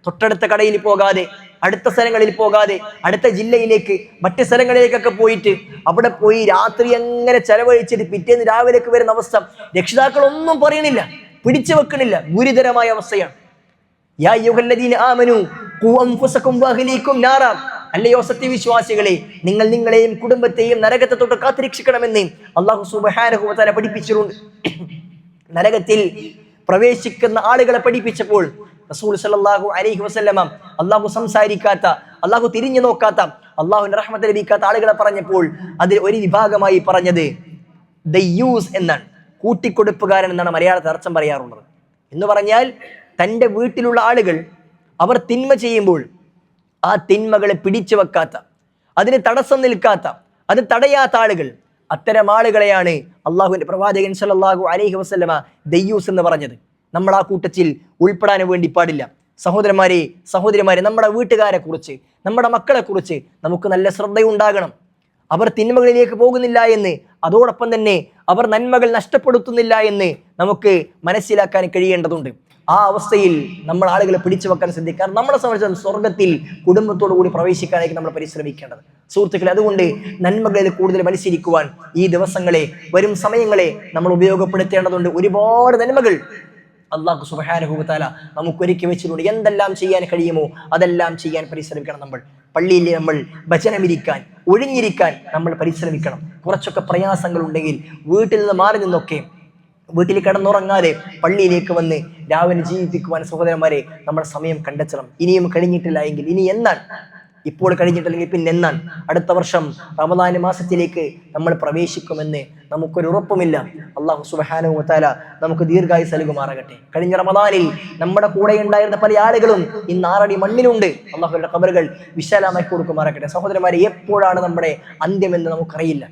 തൊട്ടടുത്ത കടയിൽ പോകാതെ, അടുത്ത സ്ഥലങ്ങളിൽ പോകാതെ, അടുത്ത ജില്ലയിലേക്ക്, മറ്റ് സ്ഥലങ്ങളിലേക്കൊക്കെ പോയിട്ട് അവിടെ പോയി രാത്രി അങ്ങനെ ചെലവഴിച്ചിട്ട് പിറ്റേന്ന് രാവിലേക്ക് വരുന്ന അവസ്ഥ രക്ഷിതാക്കൾ ഒന്നും പറയണില്ല, പിടിച്ചു വെക്കണില്ല. ഗുരുതരമായ അവസ്ഥയാണ്. യാ അയ്യുഹല്ലദീന ആമനൂ ഖൂ അൻഫുസകും വഅഹ്ലീകും നാറാ, അല്ലയോ സത്യവിശ്വാസികളെ, നിങ്ങൾ നിങ്ങളെയും കുടുംബത്തെയും നരകത്തെ തൊട്ട് കാത്തുരക്ഷിക്കണമെന്ന് അല്ലാഹു സുബ്ഹാനഹു വ തആല പഠിപ്പിച്ചിട്ടുണ്ട്. നരകത്തിൽ പ്രവേശിക്കുന്ന ആളുകളെ പഠിപ്പിച്ചപ്പോൾ റസൂൽ സല്ലല്ലാഹു അലൈഹി വസല്ലമ അല്ലാഹു സംസാരിക്കാത്ത, അല്ലാഹു തിരിഞ്ഞു നോക്കാത്ത, അല്ലാഹുവിന്റെ റഹ്മത്ത് ലഭിക്കാത്ത ആളുകളെ പറഞ്ഞപ്പോൾ അതിൽ ഒരു വിഭാഗമായി പറഞ്ഞത് ദയ്യൂസ് എന്നാണ്. കൂട്ടിക്കൊടുപ്പുകാരൻ എന്നാണ് മലയാളത്തിൽ അർത്ഥം പറയാറുള്ളത്. എന്ന് പറഞ്ഞാൽ തൻ്റെ വീട്ടിലുള്ള ആളുകൾ അവർ തിന്മ ചെയ്യുമ്പോൾ ആ തിന്മകളെ പിടിച്ചു വെക്കാത്ത, അതിന് തടസ്സം നിൽക്കാത്ത, അത് തടയാത്ത ആളുകൾ, അത്തരം ആളുകളെയാണ് അള്ളാഹുവിന്റെ പ്രവാചകൻ സല്ലല്ലാഹു അലൈഹി വസല്ലമ ദയ്യൂസ് എന്ന് പറഞ്ഞത്. നമ്മൾ ആ കൂട്ടത്തിൽ ഉൾപ്പെടാൻ വേണ്ടി പാടില്ല. സഹോദരിമാരെ, നമ്മുടെ വീട്ടുകാരെ കുറിച്ച്, നമ്മുടെ മക്കളെ കുറിച്ച് നമുക്ക് നല്ല ശ്രദ്ധയുണ്ടാകണം. അവർ തിന്മകളിലേക്ക് പോകുന്നില്ല എന്ന്, അതോടൊപ്പം തന്നെ അവർ നന്മകൾ നഷ്ടപ്പെടുത്തുന്നില്ല എന്ന് നമുക്ക് മനസ്സിലാക്കാൻ കഴിയേണ്ടതുണ്ട്. ആ അവസ്ഥയിൽ നമ്മൾ ആളുകളെ പിടിച്ചു വെക്കാൻ ശ്രദ്ധിക്കാൻ, നമ്മളെ സംബന്ധിച്ച് സ്വർഗത്തിൽ കുടുംബത്തോടു കൂടി പ്രവേശിക്കാനായിരിക്കും നമ്മൾ പരിശ്രമിക്കേണ്ടത്. സുഹൃത്തുക്കളെ, അതുകൊണ്ട് നന്മകളിൽ കൂടുതൽ മത്സരിക്കുവാൻ ഈ ദിവസങ്ങളെ, വരും സമയങ്ങളെ നമ്മൾ ഉപയോഗപ്പെടുത്തേണ്ടതുണ്ട്. ഒരുപാട് നന്മകൾ അല്ലാഹു സുബ്ഹാനഹു വ തആല നമുക്ക് ഒരുക്കി വെച്ചിട്ടുണ്ട്. എന്തെല്ലാം ചെയ്യാൻ കഴിയുമോ അതെല്ലാം ചെയ്യാൻ പരിശ്രമിക്കണം. നമ്മൾ പള്ളിയിൽ നമ്മൾ ഭജനമിരിക്കാൻ, ഒഴിഞ്ഞിരിക്കാൻ നമ്മൾ പരിശ്രമിക്കണം. കുറച്ചൊക്കെ പ്രയാസങ്ങൾ ഉണ്ടെങ്കിൽ വീട്ടിൽ നിന്ന് മാറി നിന്നൊക്കെ, വീട്ടിൽ കിടന്നുറങ്ങാതെ പള്ളിയിലേക്ക് വന്ന് രാവിലെ ജീവിപ്പിക്കുവാൻ സഹോദരന്മാരെ നമ്മൾ സമയം കണ്ടെത്തണം. ഇനിയും കഴിഞ്ഞിട്ടില്ല എങ്കിൽ ഇനി എന്നാണ്? ഇപ്പോൾ കഴിഞ്ഞിട്ടില്ലെങ്കിൽ പിന്നെ എന്നാണ്? അടുത്ത വർഷം റമദാൻ മാസത്തിലേക്ക് നമ്മൾ പ്രവേശിക്കുമെന്ന് നമുക്കൊരു ഉറപ്പുമില്ല. അല്ലാഹു സുബ്ഹാനഹു വ തആല നമുക്ക് ദീർഘായുസ്സ് നൽകുമാറാകട്ടെ. കഴിഞ്ഞ റമദാനിൽ നമ്മുടെ കൂടെ ഉണ്ടായിരുന്ന പല ആളുകളും ഇന്ന് 6 അടി മണ്ണിലുണ്ട്. അല്ലാഹുവിന്റെ ഖബറുകൾ വിശാലമാക്കി കൊടുക്കുമാറാകട്ടെ. സഹോദരന്മാരെ, എപ്പോഴാണ് നമ്മുടെ അന്ത്യമെന്ന് നമുക്കറിയില്ല.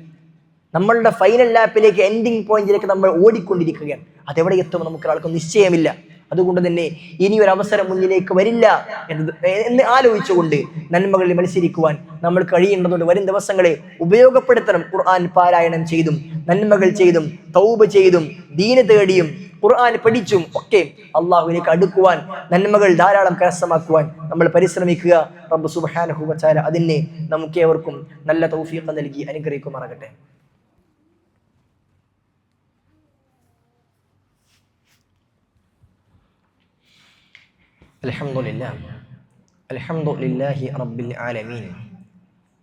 നമ്മളുടെ ഫൈനൽ ലാപ്പിലേക്ക്, എൻഡിങ് പോയിന്റിലേക്ക് നമ്മൾ ഓടിക്കൊണ്ടിരിക്കുകയാണ്. അതെവിടെ എത്തുമ്പോൾ നമുക്കൊരാൾക്കും നിശ്ചയമില്ല. അതുകൊണ്ട് തന്നെ ഇനിയൊരു അവസരം മുന്നിലേക്ക് വരില്ല എന്ന് ആലോചിച്ചുകൊണ്ട് നന്മകളിൽ മത്സരിക്കുവാൻ നമ്മൾ കഴിയേണ്ടതുണ്ട്. വരും ദിവസങ്ങളെ ഉപയോഗപ്പെടുത്തണം. ഖുർആൻ പാരായണം ചെയ്തും, നന്മകൾ ചെയ്തും, തൗബ ചെയ്തും, ദീന് തേടിയും, ഖുർആൻ പഠിച്ചും ഒക്കെ അള്ളാഹുവിലേക്ക് അടുക്കുവാൻ, നന്മകൾ ധാരാളം കരസ്ഥമാക്കുവാൻ നമ്മൾ പരിശ്രമിക്കുക. റബ്ബ് സുബ്ഹാനഹു വ തആല അതിനെ നമുക്കേവർക്കും നല്ല തൗഫീഖ് നൽകി അനുഗ്രഹിക്കുമാറാകട്ടെ. الحمد لله رب العالمين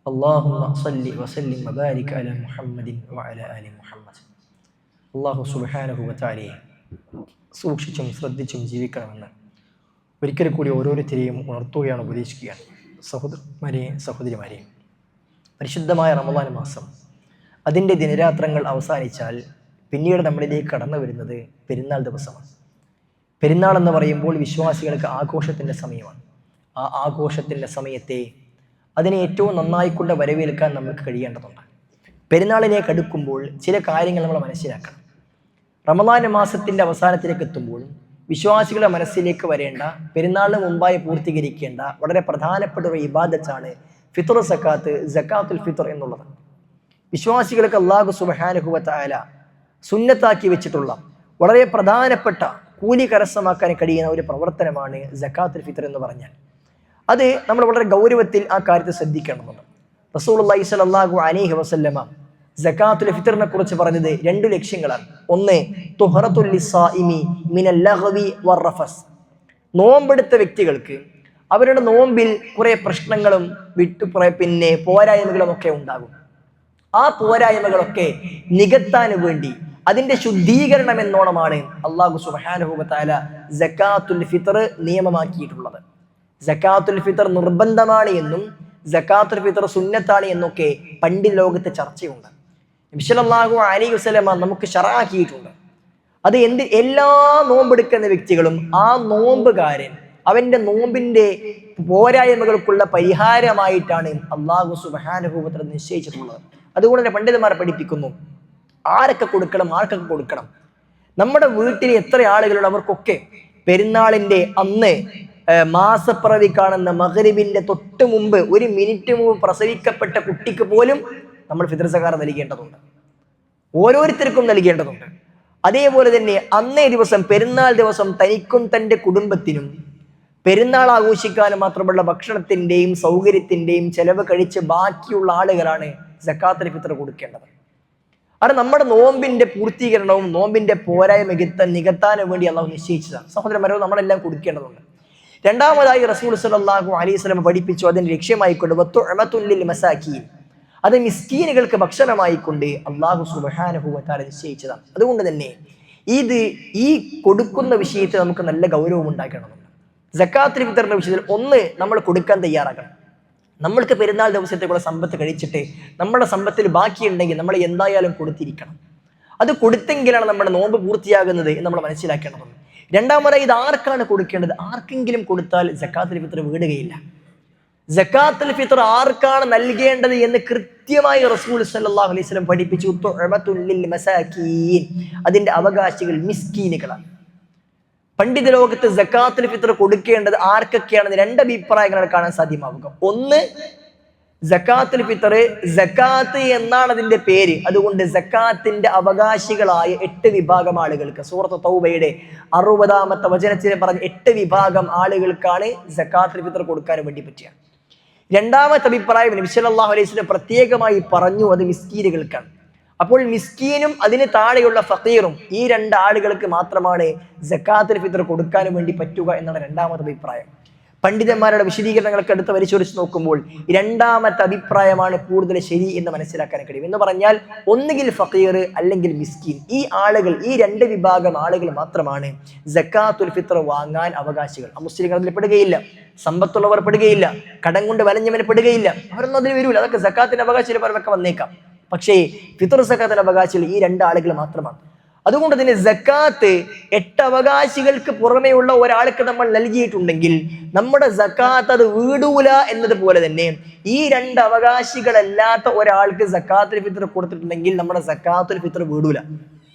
അല്ലാഹുമ്മ സല്ലി വസല്ലിം വബാരിക് അലാ മുഹമ്മദിൻ വഅലാ ആലി മുഹമ്മദ്. അല്ലാഹു സുബ്ഹാനഹു വതആലയെ സൂക്ഷിച്ചും ശ്രദ്ധിച്ചും ജീവിക്കണമെന്ന് ഒരിക്കൽ കൂടി ഓരോരുത്തരെയും ഉണർത്തുകയാണ്, ഉപദേശിക്കുകയാണ്. സഹോദരന്മാരെയും സഹോദരിമാരെയും, പരിശുദ്ധമായ റമളാൻ മാസം അതിൻ്റെ ദിനരാത്രങ്ങൾ അവസാനിച്ചാൽ പിന്നീട് നമ്മളിലേക്ക് കടന്നു വരുന്നത് പെരുന്നാൾ ദിവസമാണ്. പെരുന്നാൾ എന്ന് പറയുമ്പോൾ വിശ്വാസികൾക്ക് ആഘോഷത്തിൻ്റെ സമയമാണ്. ആ ആഘോഷത്തിൻ്റെ സമയത്തെ അതിനെ ഏറ്റവും നന്നായിക്കൊണ്ട് വരവേൽക്കാൻ നമുക്ക് കഴിയേണ്ടതുണ്ട്. പെരുന്നാളിലേക്ക് അടുക്കുമ്പോൾ ചില കാര്യങ്ങൾ നമ്മൾ മനസ്സിലാക്കണം. റമളാൻ മാസത്തിൻ്റെ അവസാനത്തിലേക്ക് എത്തുമ്പോൾ വിശ്വാസികളുടെ മനസ്സിലേക്ക് വരേണ്ട, പെരുന്നാളിന് മുമ്പായി പൂർത്തീകരിക്കേണ്ട വളരെ പ്രധാനപ്പെട്ട ഒരു ഇബാദത്താണ് ഫിത്ർ സക്കാത്ത്, സക്കാത്തുൽ ഫിത്ർ എന്നുള്ളത്. വിശ്വാസികൾക്ക് അല്ലാഹു സുബ്ഹാനഹു വതആല സുന്നത്താക്കി വെച്ചിട്ടുള്ള വളരെ പ്രധാനപ്പെട്ട കൂലി കരസ്ഥമാക്കാൻ കഴിയുന്ന ഒരു പ്രവർത്തനമാണ് സക്കാത്തുൽ ഫിത്ർ എന്ന് പറഞ്ഞാൽ. അത് നമ്മൾ വളരെ ഗൗരവത്തിൽ ആ കാര്യത്തെ ശ്രദ്ധിക്കേണ്ടതുണ്ട്. റസൂലുള്ളാഹി സ്വല്ലല്ലാഹു അലൈഹി വസല്ലമ സക്കാത്തുൽ ഫിത്റിനെ കുറിച്ച് പറഞ്ഞത് 2 ലക്ഷ്യങ്ങളാണ്. ഒന്ന്, തുഹറത്തുൽ ലിസ്സായിമി മിനൽ ലഗ്വി വറഫസ്. നോമ്പെടുത്ത വ്യക്തികൾക്ക് അവരുടെ നോമ്പിൽ കുറെ പ്രശ്നങ്ങളും പിന്നെ പോരായ്മകളും ഒക്കെ ഉണ്ടാകും. ആ പോരായ്മകളൊക്കെ നികത്താൻ വേണ്ടി അതിന്റെ ശുദ്ധീകരണം എന്നോണമാണ് അല്ലാഹു സുബ്ഹാനഹു വതആല സക്കാത്തുൽ ഫിത്ർ നിയമമാക്കിയിട്ടുള്ളത്. സക്കാത്തുൽ ഫിത്ർ നിർബന്ധമാണ് എന്നും സക്കാത്തുൽ ഫിത്ർ സുന്നത്താണ് എന്നൊക്കെ പണ്ഡിത ലോകത്ത് ചർച്ചയുണ്ട്. നബി സല്ലല്ലാഹു അലൈഹി വസല്ലമ നമുക്ക് ശറഅാക്കിയിട്ടുണ്ട്. അത് എല്ലാ നോമ്പെടുക്കുന്ന വ്യക്തികളും ആ നോമ്പുകാരൻ അവന്റെ നോമ്പിന്റെ പോരായ്മകൾക്കുള്ള പരിഹാരമായിട്ടാണ് അല്ലാഹു സുബ്ഹാനഹു വതആല നിശ്ചയിച്ചിട്ടുള്ളത്. അതുകൊണ്ട് തന്നെ പണ്ഡിതന്മാർ പഠിപ്പിക്കുന്നു ആരൊക്കെ കൊടുക്കണം, ആർക്കൊക്കെ കൊടുക്കണം. നമ്മുടെ വീട്ടിൽ എത്ര ആളുകളുണ്ട് അവർക്കൊക്കെ പെരുന്നാളിന്റെ അന്ന് മാസപ്പിറവി കാണുന്ന മഗ്രിബിന്റെ തൊട്ട് മുമ്പ് 1 മിനിറ്റ് മുമ്പ് പ്രസവിക്കപ്പെട്ട കുട്ടിക്ക് പോലും നമ്മൾ ഫിത്ർ സക്കാത്ത് നൽകേണ്ടതുണ്ട്. ഓരോരുത്തർക്കും നൽകേണ്ടതുണ്ട്. അതേപോലെ തന്നെ അന്നേ ദിവസം പെരുന്നാൾ ദിവസം തനിക്കും തൻ്റെ കുടുംബത്തിനും പെരുന്നാൾ ആഘോഷിക്കാനും മാത്രമുള്ള ഭക്ഷണത്തിൻ്റെയും സൗകര്യത്തിൻ്റെയും ചെലവ് കഴിച്ച് ബാക്കിയുള്ള ആളുകളാണ് സക്കാത്തുൽ ഫിത്ർ കൊടുക്കേണ്ടത്. അത് നമ്മുടെ നോമ്പിന്റെ പൂർത്തീകരണവും നോമ്പിന്റെ പോരായ്മ നികത്താനും വേണ്ടി അള്ളാഹു നിശ്ചയിച്ചതാണ്. സഹോദരന്മാരോ, നമ്മളെല്ലാം കൊടുക്കേണ്ടതുണ്ട്. രണ്ടാമതായി റസൂൽ സ്വല്ലല്ലാഹു അലൈഹി വസല്ലം പഠിപ്പിച്ചു, അതിന് ലക്ഷ്യമായിക്കൊണ്ട് വത്തുഅമത്തുൽ ലിൽ മസാകീൻ, അത് മിസ്കീനുകൾക്ക് ഭക്ഷണമായിക്കൊണ്ട് അല്ലാഹു സുബ്ഹാനഹു വതആല നിശ്ചയിച്ചതാണ്. അതുകൊണ്ട് തന്നെ ഈ കൊടുക്കുന്ന വിഷയത്തിൽ നമുക്ക് നല്ല ഗൗരവം ഉണ്ടാക്കണമെന്നുണ്ട്. സക്കാത്തുൽ ഫിത്റിന്റെ വിഷയത്തിൽ ഒന്ന്, നമ്മൾ കൊടുക്കാൻ തയ്യാറാകണം. നമ്മൾക്ക് പെരുന്നാൾ ദിവസത്തേക്കുള്ള സമ്പത്ത് കഴിച്ചിട്ട് നമ്മുടെ സമ്പത്തിൽ ബാക്കിയുണ്ടെങ്കിൽ നമ്മൾ എന്തായാലും കൊടുത്തിരിക്കണം. അത് കൊടുത്തെങ്കിലാണ് നമ്മുടെ നോമ്പ് പൂർത്തിയാകുന്നത് എന്ന് നമ്മൾ മനസ്സിലാക്കേണ്ടതുണ്ട്. രണ്ടാമതായി, ഇത് ആർക്കാണ് കൊടുക്കേണ്ടത്? ആർക്കെങ്കിലും കൊടുത്താൽ സക്കാത്തുൽ ഫിത്ർ വീടുകയില്ല. സക്കാത്തുൽ ഫിത്ർ ആർക്കാണ് നൽകേണ്ടത് എന്ന് കൃത്യമായി റസൂൽ സല്ലല്ലാഹു അലൈഹി വസല്ലം പഠിപ്പിച്ചു. തുഅമത്തുൽ ലിൽ മസാകീൻ, അതിന്റെ അവകാശികൾ മിസ്കീനുകളാണ്. പണ്ഡിത ലോകത്ത് സക്കാത്തുൽ ഫിത്ർ കൊടുക്കേണ്ടത് ആർക്കൊക്കെയാണെന്ന് 2 അഭിപ്രായങ്ങളാണ് കാണാൻ സാധ്യമാവുക. ഒന്ന്, സക്കാത്തുൽ ഫിത്ർ, സക്കാത്ത് എന്നാണ് അതിന്റെ പേര്, അതുകൊണ്ട് സക്കാത്തിന്റെ അവകാശികളായ 8 വിഭാഗം ആളുകൾക്ക്, സൂറത്ത് തൗബയുടെ 60-ാമത്തെ വചനത്തിൽ പറഞ്ഞ 8 വിഭാഗം ആളുകൾക്കാണ് സക്കാത്തുൽ ഫിത്ർ കൊടുക്കാൻ വേണ്ടി പറ്റുക. രണ്ടാമത്തെ അഭിപ്രായം നബി സല്ലല്ലാഹു അലൈഹി വസല്ലം പ്രത്യേകമായി പറഞ്ഞു, അത് മിസ്കീനുകൾക്കാണ്. അപ്പോൾ മിസ്കീനും അതിന് താഴെയുള്ള ഫഖീറും, ഈ 2 ആളുകൾക്ക് മാത്രമാണ് സക്കാത്തുൽ ഫിത്ർ കൊടുക്കാൻ വേണ്ടി പറ്റുക എന്നാണ് രണ്ടാമത്തെ അഭിപ്രായം. പണ്ഡിതന്മാരുടെ വിശദീകരണങ്ങളൊക്കെ എടുത്ത് പരിശോധിച്ച് നോക്കുമ്പോൾ രണ്ടാമത്തെ അഭിപ്രായമാണ് കൂടുതൽ ശരി എന്ന് മനസ്സിലാക്കാൻ കഴിയും. എന്ന് പറഞ്ഞാൽ ഒന്നുകിൽ ഫഖീർ അല്ലെങ്കിൽ മിസ്കീൻ, ഈ ആളുകൾ, ഈ 2 വിഭാഗം ആളുകൾ മാത്രമാണ് സക്കാത്തുൽ ഫിത്ർ വാങ്ങാൻ അവകാശികൾ. മുസ്ലിങ്ങൾ അതിൽ പെടുകയില്ല, സമ്പത്തുള്ളവർ പെടുകയില്ല, കടം കൊണ്ട് വലഞ്ഞവന് പെടുകയില്ല, അവരൊന്നും അതിൽ വരൂല. അതൊക്കെ സക്കാത്തിന്റെ അവകാശികൾ അവരൊക്കെ വന്നേക്കാം. പക്ഷേ ഫിത്ർ സക്കാത്തിന്റെ അവകാശികൾ ഈ 2 ആളുകൾ മാത്രമാണ്. അതുകൊണ്ട് തന്നെ സക്കാത്ത് 8 അവകാശികൾക്ക് പുറമെയുള്ള ഒരാൾക്ക് നമ്മൾ നൽകിയിട്ടുണ്ടെങ്കിൽ നമ്മുടെ സക്കാത്ത് അത് വീടൂല എന്നതുപോലെ തന്നെ ഈ 2 അവകാശികളല്ലാത്ത ഒരാൾക്ക് സക്കാത്തുൽ ഫിത്ർ കൊടുത്തിട്ടുണ്ടെങ്കിൽ നമ്മുടെ സക്കാത്തുൽ ഫിത്ർ വീടൂല,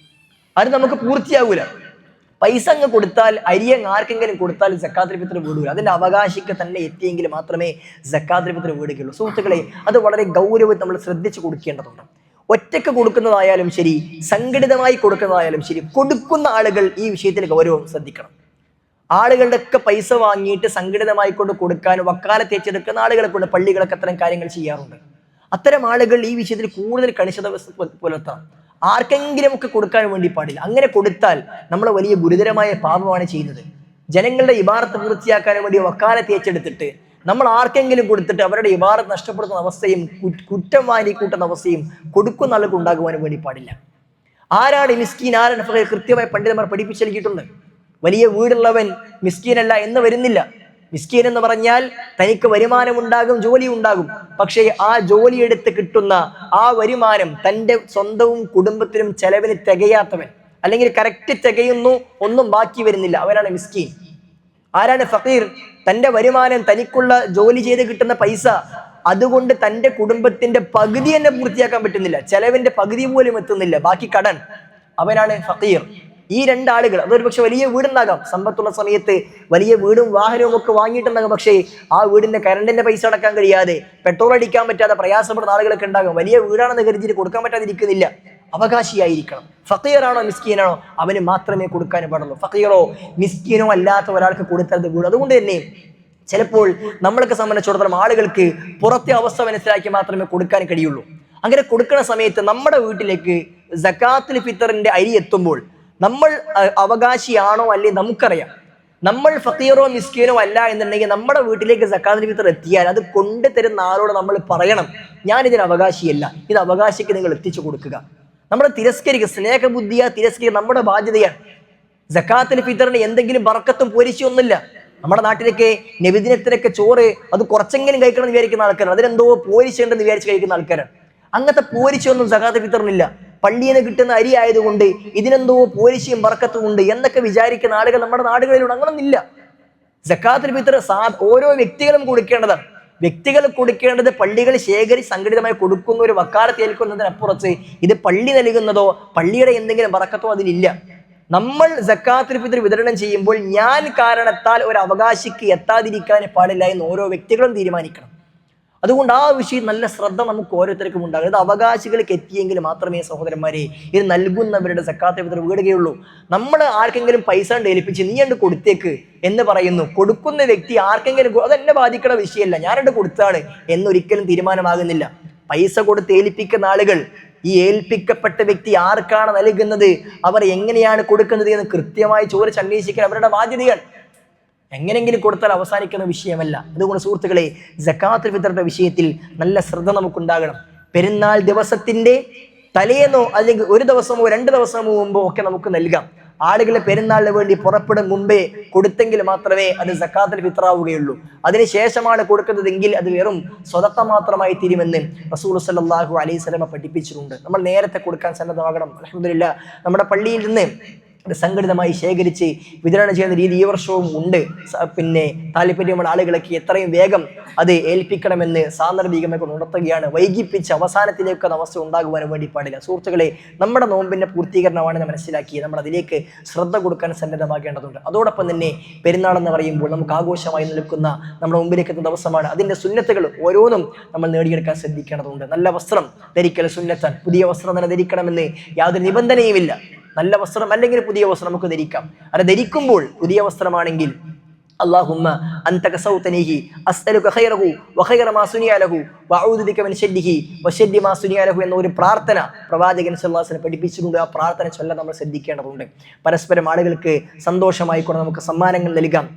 അത് നമുക്ക് പൂർത്തിയാകൂല. പൈസ അങ്ങ് കൊടുത്താൽ, അരിയങ്ങ് ആർക്കെങ്കിലും കൊടുത്താൽ സക്കാത്തുൽ ഫിത്ർ വീടൂല. അതിന്റെ അവകാശിക്ക് തന്നെ എത്തിയെങ്കിൽ മാത്രമേ സക്കാത്തുൽ ഫിത്ർ വീടുകയുള്ളൂ. സുഹൃത്തുക്കളെ, അത് വളരെ ഗൗരവം നമ്മൾ ശ്രദ്ധിച്ചു കൊടുക്കേണ്ടതുണ്ട്. ഒറ്റയ്ക്ക് കൊടുക്കുന്നതായാലും ശരി, സംഘടിതമായി കൊടുക്കുന്നതായാലും ശരി, കൊടുക്കുന്ന ആളുകൾ ഈ വിഷയത്തിൽ ഗൗരവം ശ്രദ്ധിക്കണം. ആളുകളുടെ ഒക്കെ പൈസ വാങ്ങിയിട്ട് സംഘടിതമായി കൊണ്ട് കൊടുക്കാൻ വക്കാലത്ത് ഏറ്റെടുക്കുന്ന ആളുകളെ കൊണ്ട് പള്ളികളൊക്കെ അത്തരം കാര്യങ്ങൾ ചെയ്യാറുണ്ട്. അത്തരം ആളുകൾ ഈ വിഷയത്തിൽ കൂടുതൽ കണിശത പുലർത്താം. ആർക്കെങ്കിലും ഒക്കെ കൊടുക്കാൻ വേണ്ടി പാടില്ല. അങ്ങനെ കൊടുത്താൽ നമ്മൾ വലിയ ഗുരുതരമായ പാപമാണ് ചെയ്യുന്നത്. ജനങ്ങളുടെ ഇബാറത്ത് പൂർത്തിയാക്കാൻ വേണ്ടി വക്കാലത്ത് ഏറ്റെടുത്തിട്ട് നമ്മൾ ആർക്കെങ്കിലും കൊടുത്തിട്ട് അവരുടെ ഇബാദത്ത് നഷ്ടപ്പെടുത്തുന്ന അവസ്ഥയും കുറ്റം വാരി കൂട്ടുന്ന അവസ്ഥയും കൊടുക്കുന്ന ആൾക്ക് ഉണ്ടാകുവാനും വേണ്ടി പാടില്ല. ആരാണ് മിസ്കീൻ, ആരാണ് ഫഖീർ? കൃത്യമായി പണ്ഡിതന്മാർ പഠിപ്പിച്ചു നൽകിയിട്ടുണ്ട്. വലിയ വീടുള്ളവൻ മിസ്കീനല്ല എന്ന് വരുന്നില്ല. മിസ്കീൻ എന്ന് പറഞ്ഞാൽ തനിക്ക് വരുമാനമുണ്ടാകും, ജോലി ഉണ്ടാകും, പക്ഷേ ആ ജോലി എടുത്ത് കിട്ടുന്ന ആ വരുമാനം തൻ്റെ സ്വന്തവും കുടുംബത്തിനും ചെലവിന് തികയാത്തവൻ, അല്ലെങ്കിൽ കറക്റ്റ് തികയുന്നു, ഒന്നും ബാക്കി വരുന്നില്ല, അവനാണ് മിസ്കീൻ. ആരാണ് ഫഖീർ? തൻ്റെ വരുമാനം, തനിക്കുള്ള ജോലി ചെയ്ത് കിട്ടുന്ന പൈസ അതുകൊണ്ട് തൻ്റെ കുടുംബത്തിന്റെ പകുതി തന്നെ പൂർത്തിയാക്കാൻ പറ്റുന്നില്ല, ചെലവിന്റെ പകുതി പോലും എത്തുന്നില്ല, ബാക്കി കടൻ, അവനാണ് ഫഖീർ. ഈ രണ്ടാളുകൾ, അതൊരു പക്ഷെ വലിയ വീടുണ്ടാകാം, സമ്പത്തുള്ള സമയത്ത് വലിയ വീടും വാഹനവും ഒക്കെ വാങ്ങിയിട്ടുണ്ടാകും, പക്ഷേ ആ വീടിന്റെ കറണ്ടിന്റെ പൈസ അടക്കാൻ കഴിയാതെ, പെട്രോൾ അടിക്കാൻ പറ്റാതെ പ്രയാസപ്പെടുന്ന ആളുകളൊക്കെ ഉണ്ടാകും. വലിയ വീടാണെന്ന് കരുതിയിട്ട് കൊടുക്കാൻ പറ്റാതിരിക്കുന്നില്ല. അവകാശിയായിരിക്കണം. ഫഖീറാണോ മിസ്കീനാണോ അവന് മാത്രമേ കൊടുക്കാൻ പാടുള്ളൂ. ഫഖീറോ മിസ്കീനോ അല്ലാത്ത ഒരാൾക്ക് കൊടുത്തത് വീട്. അതുകൊണ്ട് തന്നെ ചിലപ്പോൾ നമ്മളൊക്കെ സംബന്ധിച്ചിടത്തോളം ആളുകൾക്ക് പുറത്തെ അവസ്ഥ മനസ്സിലാക്കി മാത്രമേ കൊടുക്കാൻ കഴിയുള്ളൂ. അങ്ങനെ കൊടുക്കുന്ന സമയത്ത് നമ്മുടെ വീട്ടിലേക്ക് സകാത്തുൽ ഫിത്തറിന്റെ അരി എത്തുമ്പോൾ നമ്മൾ അവകാശിയാണോ അല്ലേ നമുക്കറിയാം. നമ്മൾ ഫഖീറോ മിസ്കീനോ അല്ല എന്നുണ്ടെങ്കിൽ നമ്മുടെ വീട്ടിലേക്ക് സകാത്തുൽ ഫിത്തർ എത്തിയാൽ അത് കൊണ്ടുതരുന്ന ആളോട് നമ്മൾ പറയണം, ഞാൻ ഇതിന് അവകാശിയല്ല, ഇത് അവകാശിക്ക് നിങ്ങൾ എത്തിച്ചു കൊടുക്കുക. നമ്മൾ തിരസ്കരിക്കുക, സ്നേഹബുദ്ധിയാ തിരസ്കരിക്കുക നമ്മുടെ ബാധ്യതയാണ്. സകാത്തുൽ ഫിത്തറിന് എന്തെങ്കിലും ബർക്കത്തും പോരിശയൊന്നുമില്ല. നമ്മുടെ നാട്ടിലേക്ക് നബിദിനത്തിലൊക്കെ ചോറ് അത് കുറച്ചെങ്കിലും കഴിക്കണം എന്ന് വിചാരിക്കുന്ന ആൾക്കാരാണ്, അതിനെന്തോ പോരിശയുണ്ടെന്ന് വിചാരിച്ച് കഴിക്കുന്ന ആൾക്കാരാണ്. അങ്ങനത്തെ പോരിശയൊന്നും സകാത്തുൽ ഫിത്തറിനില്ല. പള്ളിയിൽ നിന്ന് കിട്ടുന്ന അരി ആയതുകൊണ്ട് ഇതിനെന്തോ പോരിശയും ബർക്കത്തും ഉണ്ട് എന്നൊക്കെ വിചാരിക്കുന്ന ആളുകൾ നമ്മുടെ നാടുകളിലൂടെ അങ്ങനൊന്നുമില്ല. സകാത്തുൽ ഫിത്തർ ഓരോ വ്യക്തികളും കൊടുക്കേണ്ടതാണ്. വ്യക്തികൾ കൊടുക്കേണ്ടത് പള്ളികൾ ശേഖരിച്ച് സംഘടിതമായി കൊടുക്കുന്ന ഒരു വക്കാലത്ത് ഏൽക്കുന്നതിനപ്പുറത്ത് ഇത് പള്ളി നൽകുന്നതോ പള്ളിയുടെ എന്തെങ്കിലും ബർക്കത്തോ അതിലില്ല. നമ്മൾ സക്കാത്തുൽ ഫിത്ർ വിതരണം ചെയ്യുമ്പോൾ ഞാൻ കാരണത്താൽ ഒരു അവകാശിക്ക് എത്താതിരിക്കാൻ പാടില്ല എന്ന് ഓരോ വ്യക്തികളും തീരുമാനിക്കണം. അതുകൊണ്ട് ആ വിഷയം നല്ല ശ്രദ്ധ നമുക്ക് ഓരോരുത്തർക്കും ഉണ്ടാകും. ഇത് അവകാശികൾക്ക് എത്തിയെങ്കിൽ മാത്രമേ സഹോദരന്മാരെ ഇത് നൽകുന്നവരുടെ സക്കാത്തുൽ ഫിത്ർ വീടുകയുള്ളൂ. നമ്മൾ ആർക്കെങ്കിലും പൈസ ഏൽപ്പിച്ച് നീ ഉണ്ട് കൊടുത്തേക്ക് എന്ന് പറയുന്നു, കൊടുക്കുന്ന വ്യക്തി ആർക്കെങ്കിലും അതെന്നെ ബാധിക്കുന്ന വിഷയമല്ല, ഞാനണ്ട് കൊടുത്താണ് എന്നൊരിക്കലും തീരുമാനമാകുന്നില്ല. പൈസ കൊടുത്ത് ഏൽപ്പിക്കുന്ന ആളുകൾ ഈ ഏൽപ്പിക്കപ്പെട്ട വ്യക്തി ആർക്കാണ് നൽകുന്നത്, അവർ എങ്ങനെയാണ് കൊടുക്കുന്നത് എന്ന് കൃത്യമായി ചോദിച്ച് അന്വേഷിക്കാൻ അവരുടെ ബാധ്യതയാണ്. എങ്ങനെങ്കിലും കൊടുത്താൽ അവസാനിക്കുന്ന വിഷയമല്ല. അതുകൊണ്ട് സുഹൃത്തുക്കളെ, സക്കാത്തുൽ ഫിത്റിന്റെ വിഷയത്തിൽ നല്ല ശ്രദ്ധ നമുക്കുണ്ടാകണം. പെരുന്നാൾ ദിവസത്തിന്റെ തലേന്നോ അല്ലെങ്കിൽ ഒരു ദിവസമോ 2 ദിവസമോ മുമ്പോ ഒക്കെ നമുക്ക് നൽകാം. ആളുകളെ പെരുന്നാളിന് വേണ്ടി പുറപ്പെടും മുമ്പേ കൊടുത്തെങ്കിൽ മാത്രമേ അത് സക്കാത്തുൽ ഫിത്ർ ആവുകയുള്ളൂ. അതിനുശേഷമാണ് കൊടുക്കുന്നതെങ്കിൽ അത് വെറും സ്വതക്ക മാത്രമായി തീരുമെന്ന് റസൂൽ സല്ലല്ലാഹു അലൈഹി വസല്ലം പഠിപ്പിച്ചിട്ടുണ്ട്. നമ്മൾ നേരത്തെ കൊടുക്കാൻ സന്നദ്ധമാകണം. അൽഹംദുലില്ലാഹ് നമ്മുടെ പള്ളിയിൽ നിന്ന് സംഘടിതമായി ശേഖരിച്ച് വിതരണം ചെയ്യുന്ന രീതി ഈ വർഷവും ഉണ്ട്. പിന്നെ താല്പര്യമുള്ള ആളുകളൊക്കെ എത്രയും വേഗം അത് ഏൽപ്പിക്കണമെന്ന് സാന്ദർഭികമായി ഉണർത്തുകയാണ്. വൈകിപ്പിച്ച് അവസാനത്തിലേക്ക് അവസ്ഥ ഉണ്ടാകുവാൻ വേണ്ടി പാടില്ല. സുഹൃത്തുക്കളെ, നമ്മുടെ നോമ്പിന്റെ പൂർത്തീകരണമാണെന്ന് മനസ്സിലാക്കി നമ്മൾ അതിലേക്ക് ശ്രദ്ധ കൊടുക്കാൻ സന്നദ്ധമാകേണ്ടതുണ്ട്. അതോടൊപ്പം തന്നെ പെരുന്നാൾ എന്ന് പറയുമ്പോൾ നമുക്ക് ആഘോഷമായി നിൽക്കുന്ന നമ്മുടെ മുമ്പിലേക്ക് എത്തുന്ന ദിവസമാണ്. അതിന്റെ സുന്നത്തുകൾ ഓരോന്നും നമ്മൾ നേടിയെടുക്കാൻ ശ്രദ്ധിക്കേണ്ടതുണ്ട്. നല്ല വസ്ത്രം ധരിക്കൽ സുന്നത്താണ്. പുതിയ വസ്ത്രം തന്നെ ധരിക്കണമെന്ന് യാതൊരു നിബന്ധനയുമില്ല. നല്ല വസ്ത്രം അല്ലെങ്കിൽ പുതിയ വസ്ത്രം നമുക്ക് ധരിക്കാം. അത് ധരിക്കുമ്പോൾ പുതിയ വസ്ത്രമാണെങ്കിൽ അല്ലാഹുമ്മ അൻത കസൗതനിഹി അസ്അലുക ഖൈറഹു വഖൈറ മാ സുനിയ ലഹു വഅഊദു ബിക മിൻ ശർരിഹി വശർരി മാ സുനിയ ലഹു എന്ന ഒരു പ്രാർത്ഥന പ്രവാചകൻ സല്ലല്ലാഹു അലൈഹി വസല്ലം പഠിപ്പിച്ചിട്ടുണ്ട്. ആ പ്രാർത്ഥന ചൊല്ലാൻ നമ്മൾ ശ്രദ്ധിക്കേണ്ടതുണ്ട്. പരസ്പരം ആളുകൾക്ക് സന്തോഷമായിക്കൊണ്ട് നമുക്ക് സമ്മാനങ്ങൾ നൽകാം.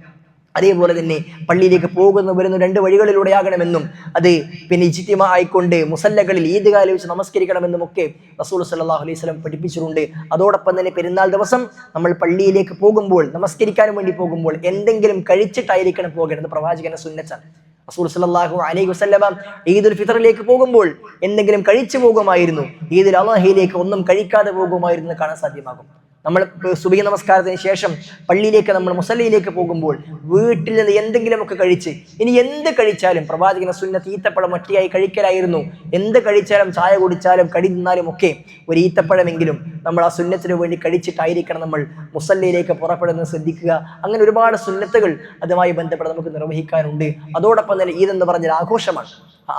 അതേപോലെ തന്നെ പള്ളിയിലേക്ക് വരുന്ന 2 വഴികളിലൂടെയാകണമെന്നും അത് പിന്നെ ഇജ്തിമാ ആയിക്കൊണ്ട് മുസല്ലകളിൽ ഈദ്ഗാഹിൽ വെച്ച് നമസ്കരിക്കണമെന്നും ഒക്കെ റസൂൽ സല്ലല്ലാഹു അലൈഹി വസല്ലം പഠിപ്പിച്ചിട്ടുണ്ട്. അതോടൊപ്പം തന്നെ പെരുന്നാൾ ദിവസം നമ്മൾ പള്ളിയിലേക്ക് പോകുമ്പോൾ, നമസ്കരിക്കാൻ വേണ്ടി പോകുമ്പോൾ എന്തെങ്കിലും കഴിച്ചിട്ടായിരിക്കണം പോകേണ്ടത്. പ്രവാചകന്റെ സുന്നത്താണ്. റസൂൽ സല്ലല്ലാഹു അലൈഹി വസല്ലം ഈദുൽ ഫിത്റിലേക്ക് പോകുമ്പോൾ എന്തെങ്കിലും കഴിച്ചു പോകുമായിരുന്നു. ഈദുൽ അദ്ഹയിലേക്ക് ഒന്നും കഴിക്കാതെ പോകുമായിരുന്നു കാണാൻ സാധ്യമാകും. നമ്മൾ സുബഹി നമസ്കാരത്തിന് ശേഷം പള്ളിയിലേക്ക് നമ്മൾ മുസല്ലയിലേക്ക് പോകുമ്പോൾ വീട്ടിൽ നിന്ന് എന്തെങ്കിലുമൊക്കെ കഴിച്ച്, ഇനി എന്ത് കഴിച്ചാലും പ്രവാചകന്റെ സുന്നത്ത് ഈത്തപ്പഴം ഒറ്റയായി കഴിക്കലായിരുന്നു. എന്ത് കഴിച്ചാലും, ചായ കുടിച്ചാലും കടി തിന്നാലും ഒക്കെ ഒരു ഈത്തപ്പഴമെങ്കിലും നമ്മൾ ആ സുന്നത്തിന് വേണ്ടി കഴിച്ചിട്ടായിരിക്കണം നമ്മൾ മുസല്ലയിലേക്ക് പുറപ്പെടുന്നത് ശ്രദ്ധിക്കുക. അങ്ങനെ ഒരുപാട് സുന്നത്തുകൾ അതുമായി ബന്ധപ്പെട്ട് നമുക്ക് നിർവഹിക്കാനുണ്ട്. അതോടൊപ്പം തന്നെ ഈദ് എന്ന് പറഞ്ഞാൽ ആഘോഷമാണ്.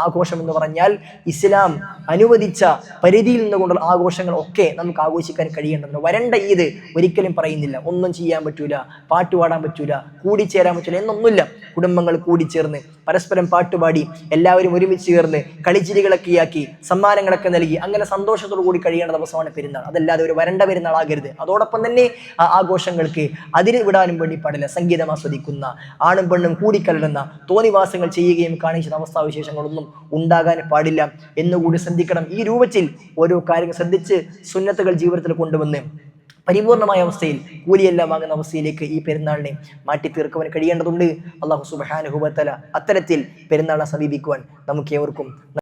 ആഘോഷം എന്ന് പറഞ്ഞാൽ ഇസ്ലാം അനുവദിച്ച പരിധിയിൽ നിന്നുകൊണ്ടുള്ള ആഘോഷങ്ങൾ ഒക്കെ നമുക്ക് ആഘോഷിക്കാൻ കഴിയേണ്ടതുണ്ട്. വരണ്ട ഈദ് ഒരിക്കലും പറയുന്നില്ല. ഒന്നും ചെയ്യാൻ പറ്റൂല, പാട്ട് പാടാൻ പറ്റൂല, കൂടിച്ചേരാൻ പറ്റൂല എന്നൊന്നുമില്ല. കുടുംബങ്ങൾ കൂടിച്ചേർന്ന് പരസ്പരം പാട്ടുപാടി എല്ലാവരും ഒരുമിച്ച് ചേർന്ന് കളിച്ചിരികളൊക്കെ ആക്കി സമ്മാനങ്ങളൊക്കെ നൽകി അങ്ങനെ സന്തോഷത്തോടു കൂടി കഴിയേണ്ട ദിവസമാണ് പെരുന്നാൾ. അതല്ലാതെ ഒരു വരണ്ട പെരുന്നാൾ ആകരുത്. അതോടൊപ്പം തന്നെ ആ ആഘോഷങ്ങൾക്ക് അതിര് വിടാനും വേണ്ടി പാടില്ല. സംഗീതം ആസ്വദിക്കുന്ന, ആണും പെണ്ണും കൂടിക്കലരുന്ന, തോന്നിവാസങ്ങൾ ചെയ്യുകയും കാണിക്കുന്ന അവസ്ഥാവിശേഷങ്ങളൊന്നും ഉണ്ടാകാൻ പാടില്ല എന്നുകൂടി ശ്രദ്ധിക്കണം. ഈ രൂപത്തിൽ ഓരോ കാര്യങ്ങൾ ശ്രദ്ധിച്ച് സുന്നത്തുകൾ ജീവിതത്തിൽ കൊണ്ടുവന്ന് പരിപൂർണമായ അവസ്ഥയിൽ കൂലിയെല്ലാം വാങ്ങുന്ന അവസ്ഥയിലേക്ക് ഈ പെരുന്നാളിനെ മാറ്റി തീർക്കുവാൻ കഴിയേണ്ടതുണ്ട്. അല്ലാഹു സുബ്ഹാനഹു വ തആല അത്തരത്തിൽ പെരുന്നാളെ സമീപിക്കുവാൻ നമുക്ക് ഏവർക്കും